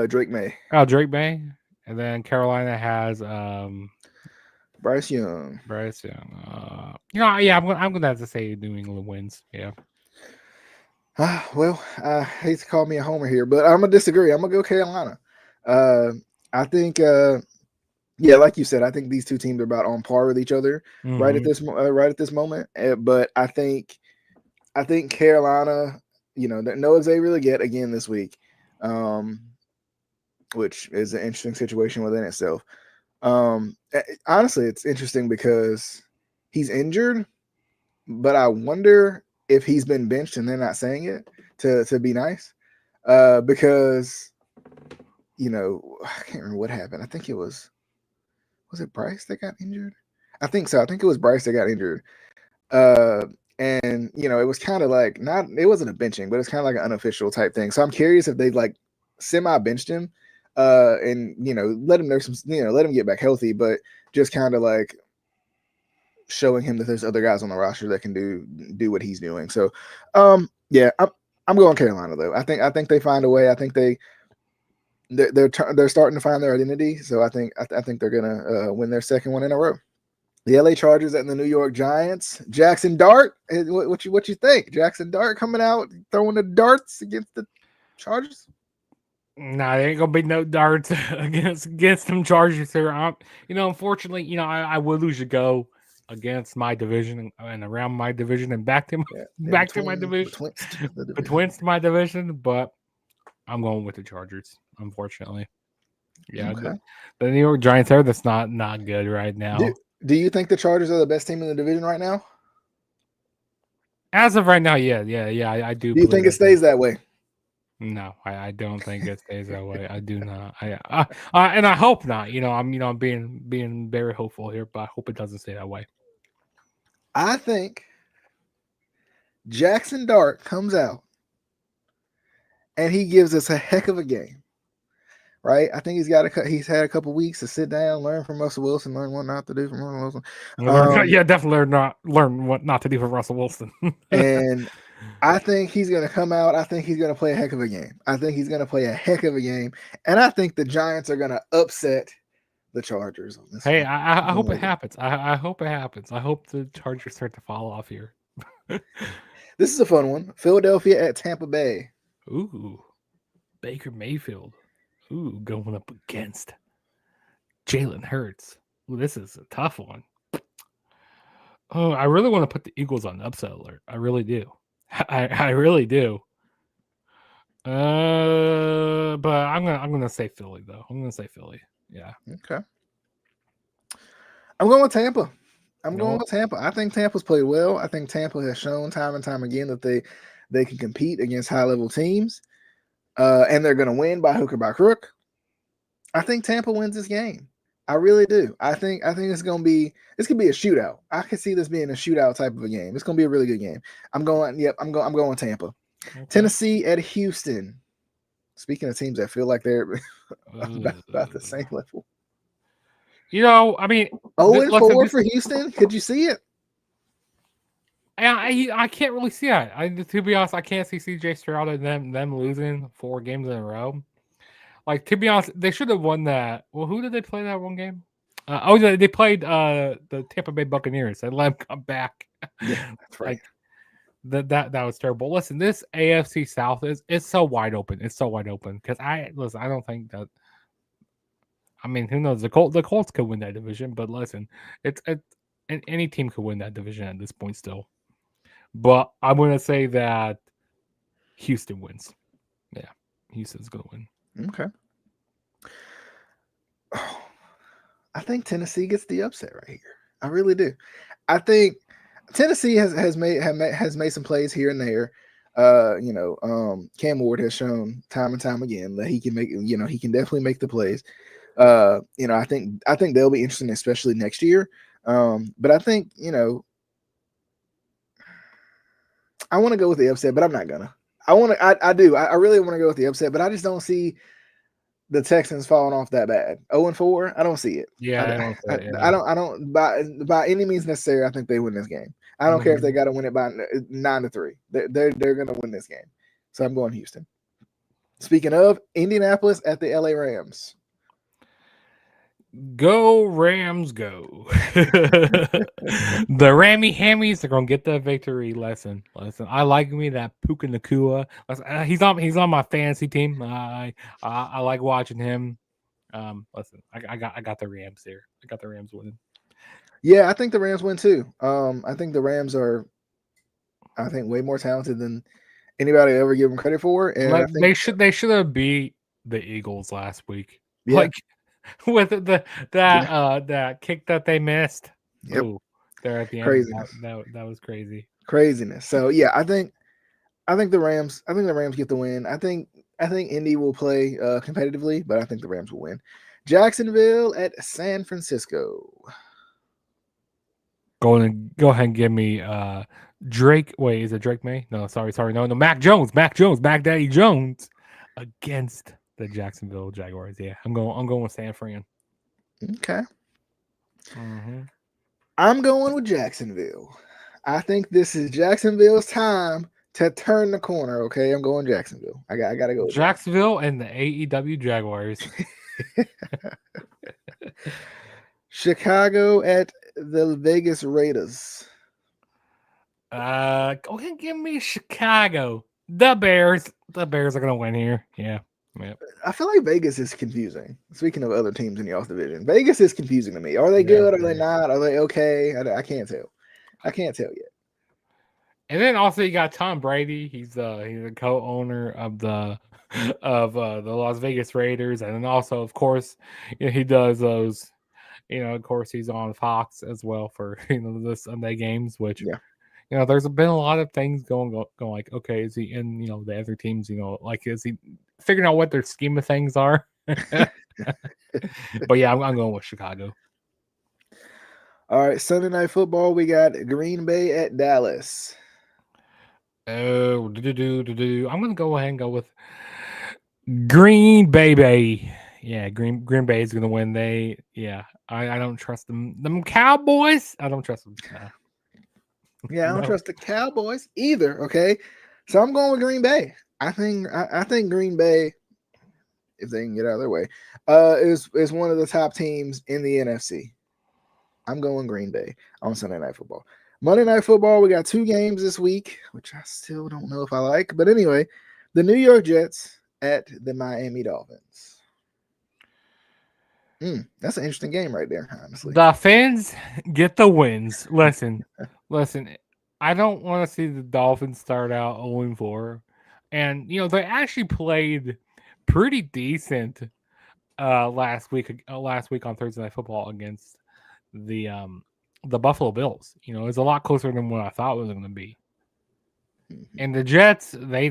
Drake May. Oh, Drake May, and then Carolina has Bryce Young. Yeah, I'm gonna have to say New England wins. Yeah. Well, I hate to call me a homer here, but I'm gonna disagree. I'm gonna go Carolina. I think, yeah, like you said, I think these two teams are about on par with each other right at this moment. But I think Carolina, no Xavier Legette again this week, which is an interesting situation within itself. Honestly, it's interesting because he's injured, but I wonder if he's been benched and they're not saying it to be nice, because I can't remember what happened. I think it was it Bryce that got injured? I think so. I think it was Bryce that got injured. And it was kind of like it wasn't a benching, but it's kind of like an unofficial type thing. So I'm curious if they like semi benched him, and let him nurse some, let him get back healthy, but just kind of like showing him that there's other guys on the roster that can do what he's doing. So, yeah, I'm going Carolina though. I think they find a way. I think they're starting to find their identity. So I think they're gonna win their second one in a row. The LA Chargers and the New York Giants. Jackson Dart. What you think? Jackson Dart coming out throwing the darts against the Chargers? Nah, there ain't gonna be no darts against them Chargers here. Unfortunately, I would lose to go against my division and around my division and back to my division, betwixt my division. But I'm going with the Chargers, unfortunately. Yeah, okay. The New York Giants are that's not good right now. Do you think the Chargers are the best team in the division right now? As of right now, yeah, I do. Do you think it stays that way? No, I don't think it stays that way. I do not. And I hope not. I'm being very hopeful here, but I hope it doesn't stay that way. I think Jackson Dart comes out and he gives us a heck of a game, right? I think he's had a couple weeks to sit down, learn from Russell Wilson, learn what not to do from Russell Wilson. Definitely learn what not to do from Russell Wilson. And I think he's going to come out. I think he's going to play a heck of a game. And I think the Giants are going to upset the Chargers on this. Hey, I hope it happens. I hope it happens. I hope the Chargers start to fall off here. This is a fun one. Philadelphia at Tampa Bay. Ooh, Baker Mayfield. Ooh, going up against Jalen Hurts. Ooh, this is a tough one. Oh, I really want to put the Eagles on upset alert. I really do. I really do. But I'm gonna say Philly though. I'm gonna say Philly. Yeah. Okay. I'm going with Tampa. I think Tampa's played well. I think Tampa has shown time and time again that They can compete against high-level teams, and they're going to win by hook or by crook. I think Tampa wins this game. I really do. I think it's gonna be a shootout. I can see this being a shootout type of a game. It's gonna be a really good game. I'm going Tampa. Okay. Tennessee at Houston. Speaking of teams that feel like they're about the same level. I mean, 0-4 for Houston. Could you see it? I can't really see it. To be honest, I can't see CJ Stroud and them losing 4 games in a row. Like, to be honest, they should have won that. Well, who did they play that one game? They played the Tampa Bay Buccaneers. They let them come back. Yeah, that's right. Like, that was terrible. Listen, this AFC South it's so wide open. It's so wide open because I don't think that. I mean, who knows? The Colts could win that division, but listen, it's any team could win that division at this point still. But I'm going to say that Houston wins. Yeah, Houston's going to win. Okay. Oh, I think Tennessee gets the upset right here. I really do. I think Tennessee has made some plays here and there. Cam Ward has shown time and time again that he can make. He can definitely make the plays. I think they'll be interesting, especially next year. But I think I want to go with the upset, but I'm not gonna. I really want to go with the upset, but I just don't see the Texans falling off that bad. 0-4, I don't see it. Yeah, I don't by any means necessary. I think they win this game. I don't care if they got to win it by 9-3. They're gonna win this game. So I'm going Houston. Speaking of, Indianapolis at the LA Rams. Go Rams, go! The Rammy Hammies are gonna get the victory. Listen. I like me that Puka Nacua. He's on my fantasy team. I like watching him. Listen, I got the Rams here. I got the Rams winning. Yeah, I think the Rams win too. I think the Rams are, way more talented than anybody ever give them credit for. And they should have beat the Eagles last week. Yeah. Like with that kick that they missed. Yep. Ooh, there at the end. Craziness. That was crazy. Craziness. So yeah, I think the Rams get the win. I think Indy will play competitively, but I think the Rams will win. Jacksonville at San Francisco. Go ahead and give me Drake. Wait, is it Drake May? No, sorry. No, Mac Jones, Mac Daddy Jones against the Jacksonville Jaguars. Yeah, I'm going with San Fran. Okay. I'm going with Jacksonville. I think this is Jacksonville's time to turn the corner. Okay, I'm going Jacksonville. I gotta go. Jacksonville and the AEW Jaguars. Chicago at the Vegas Raiders. Go ahead and give me Chicago. The Bears. The Bears are gonna win here. Yeah. I feel like Vegas is confusing. Speaking of other teams in y'all's division, Vegas is confusing to me. Are they good? Are they not? Are they okay? I can't tell. I can't tell yet. And then also you got Tom Brady. He's a co-owner of the Las Vegas Raiders, and then also, of course, he does those. Of course, he's on Fox as well for the Sunday games, which there's been a lot of things going like, okay, is he in the other teams? Like, is he figuring out what their scheme of things are? But yeah, I'm going with Chicago. All right, Sunday Night Football. We got Green Bay at Dallas. Oh, I'm gonna go ahead and go with Green Bay. Yeah, Green Bay is gonna win. I don't trust them. Them Cowboys. I don't trust them. Yeah, I don't trust the Cowboys either. Okay, so I'm going with Green Bay. I think Green Bay, if they can get out of their way, is one of the top teams in the NFC. I'm going Green Bay on Sunday Night Football. Monday Night Football, we got 2 games this week, which I still don't know if I like. But anyway, the New York Jets at the Miami Dolphins. That's an interesting game right there, honestly. The fans get the wins. Listen. I don't want to see the Dolphins start out 0-4. And, they actually played pretty decent last week on Thursday Night Football against the Buffalo Bills. It's a lot closer than what I thought it was going to be. And the Jets, they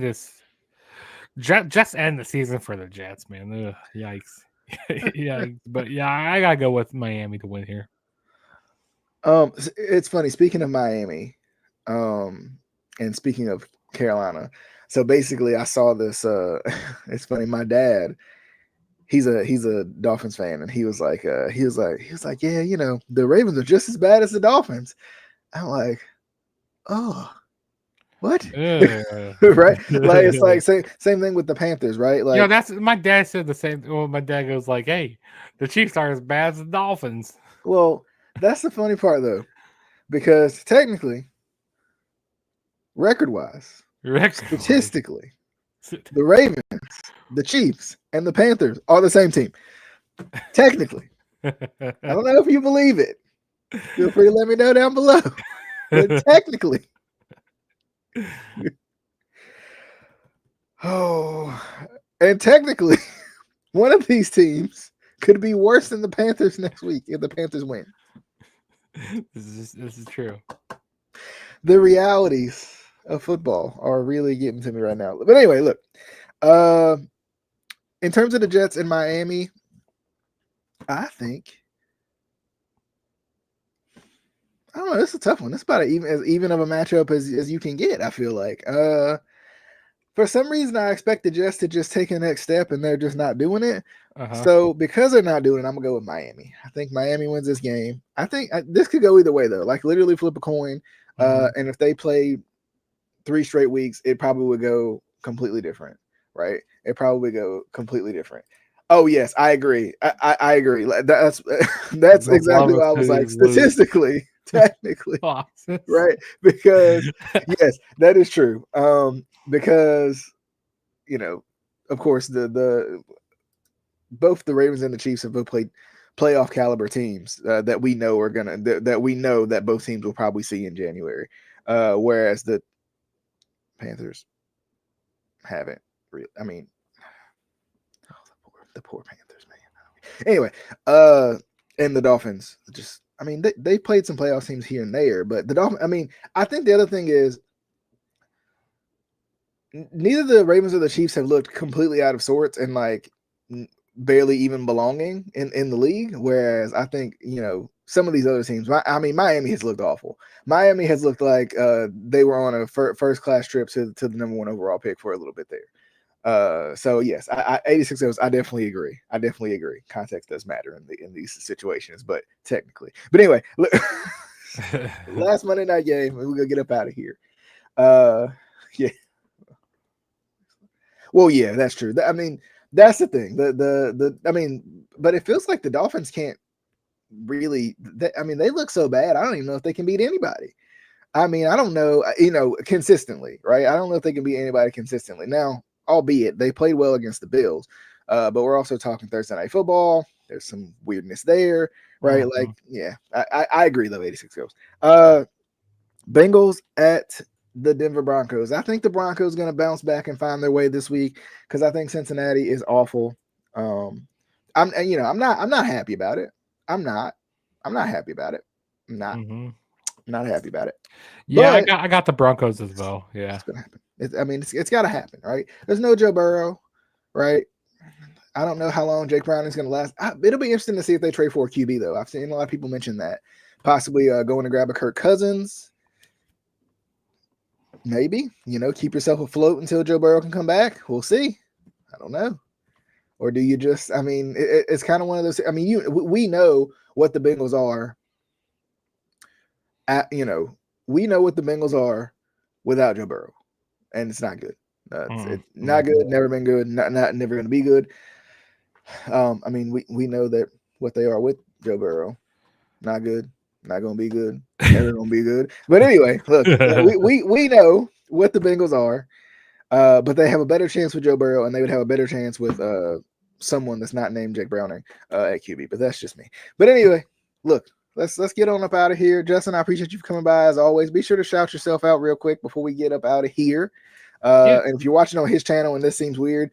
just end the season for the Jets, man. Ugh, yikes. Yikes. But yeah, I gotta go with Miami to win here. It's funny. Speaking of Miami, and speaking of Carolina, so basically, I saw this. It's funny. My dad, he's a Dolphins fan, and he was like, yeah, you know, the Ravens are just as bad as the Dolphins. I'm like, oh, what? Right? Like it's like same thing with the Panthers, right? Like, that's my dad said the same. Well, my dad goes like, "Hey, the Chiefs are as bad as the Dolphins." well, that's the funny part though, because technically, record-wise, statistically, the Ravens, the Chiefs, and the Panthers are the same team. Technically. I don't know if you believe it. Feel free to let me know down below. But technically. And technically, one of these teams could be worse than the Panthers next week if the Panthers win. This is true. The realities of football are really getting to me right now. But anyway, look. In terms of the Jets in Miami, I think I don't know. This is a tough one. This is about as even of a matchup as you can get. I feel like. For some reason, I expect the Jets to just take the next step, and they're just not doing it. So because they're not doing it, I'm gonna go with Miami. I think Miami wins this game. I think this could go either way though. Like literally flip a coin. And if they play 3 straight weeks, it probably would go completely different, right? It probably would go completely different. Oh yes, I agree. I agree. That's exactly what I was like. Statistically, technically, right? Because yes, that is true. Because you know, of course, the both the Ravens and the Chiefs have both played playoff caliber teams that we know are gonna that we know that both teams will probably see in January. Whereas the Panthers haven't really. I mean, the poor Panthers, man. Anyway, and the Dolphins just. I mean, they played some playoff teams here and there, but the Dolphins. I mean, I think the other thing is neither the Ravens or the Chiefs have looked completely out of sorts and like barely even belonging in the league. Whereas I think, you know, some of these other teams, I mean, Miami has looked awful. Miami has looked like they were on a first class trip to the number 1 overall pick for a little bit there. So yes, I 86 O's. I definitely agree. Context does matter in these situations, but technically. But anyway, look, last Monday night game, we're gonna get up out of here. Yeah. Well, yeah, that's true. I mean, that's the thing. I mean, but it feels like the Dolphins can't really. I mean, they look so bad. I don't even know if they can beat anybody. I mean, I don't know. You know, consistently, right? I don't know if they can beat anybody consistently. Now, albeit they played well against the Bills, but we're also talking Thursday Night Football. There's some weirdness there, right? Like, yeah, I agree though. 86 goes. Bengals at the Denver Broncos. I think the Broncos going to bounce back and find their way this week because I think Cincinnati is awful. I'm not happy about it. I'm not happy about it. I'm not happy about it. Yeah, but I got the Broncos as well. Yeah, it's gonna happen. It's got to happen, right? There's no Joe Burrow, right? I don't know how long Jake Browning is going to last. It'll be interesting to see if they trade for a QB though. I've seen a lot of people mention that possibly going to grab a Kirk Cousins. Maybe, you know, keep yourself afloat until Joe Burrow can come back. We'll see. I don't know. Or do you just? I mean, it's kind of one of those. I mean, we know what the Bengals are. We know what the Bengals are without Joe Burrow, and it's not good. It's not good. Never been good. Not never going to be good. I mean, we know that what they are with Joe Burrow, not good. Not going to be good. Never going to be good. But anyway, look, we know what the Bengals are, but they have a better chance with Joe Burrow, and they would have a better chance with someone that's not named Jake Browning at QB. But that's just me. But anyway, look, let's get on up out of here. Justin, I appreciate you coming by as always. Be sure to shout yourself out real quick before we get up out of here. And if you're watching on his channel and this seems weird,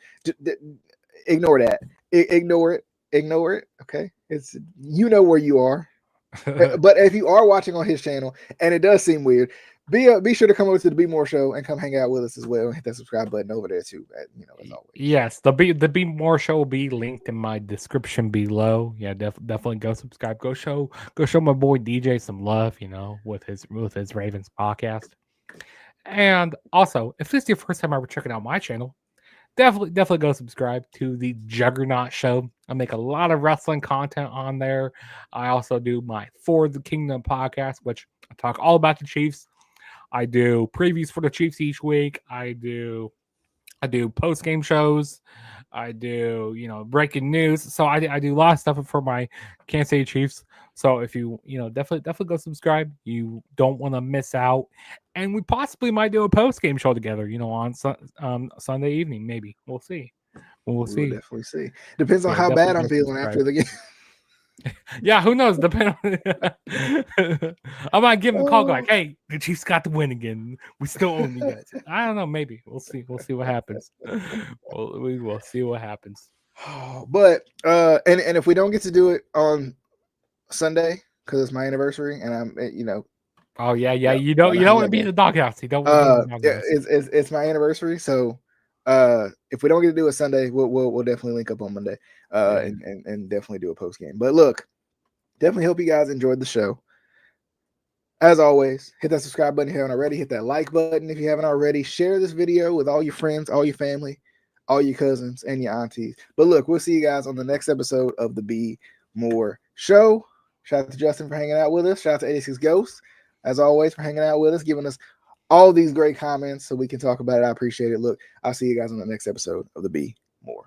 ignore that. Ignore it. Okay, it's you know where you are. But if you are watching on his channel and it does seem weird, be sure to come over to the Be More Show and come hang out with us as well. Hit that subscribe button over there too. As always. Yes, the Be More Show will be linked in my description below. Yeah, definitely go subscribe. Go show my boy DJ some love. With his Ravens podcast. And also, if this is your first time ever checking out my channel, definitely go subscribe to the Juggernaut Show. I make a lot of wrestling content on there. I also do my For the Kingdom podcast, which I talk all about the Chiefs. I do previews for the Chiefs each week. I do post game shows. I do breaking news. So I do a lot of stuff for my Kansas City Chiefs. So if you definitely go subscribe. You don't want to miss out. And we possibly might do a post game show together. On Sunday evening, maybe. We'll see. We'll see. Definitely see. Depends on how bad I'm feeling after the game. Yeah, who knows? Depending on I might give him a call like, hey, the Chiefs got the win again. We still own you guys. I don't know, maybe. We'll see. We'll see what happens. We will see what happens. But and if we don't get to do it on Sunday, because it's my anniversary and I'm Oh yeah. You don't want to be in the doghouse. You don't want to be in the doghouse. It's my anniversary, so if we don't get to do it Sunday, we'll definitely link up on Monday, and definitely do a post game. But look, definitely hope you guys enjoyed the show. As always, hit that subscribe button if you haven't already. Hit that like button if you haven't already. Share this video with all your friends, all your family, all your cousins, and your aunties. But look, we'll see you guys on the next episode of the Be More Show. Shout out to Justin for hanging out with us. Shout out to 86 Ghosts, as always, for hanging out with us, giving us all these great comments so we can talk about it. I appreciate it. Look, I'll see you guys on the next episode of the Be More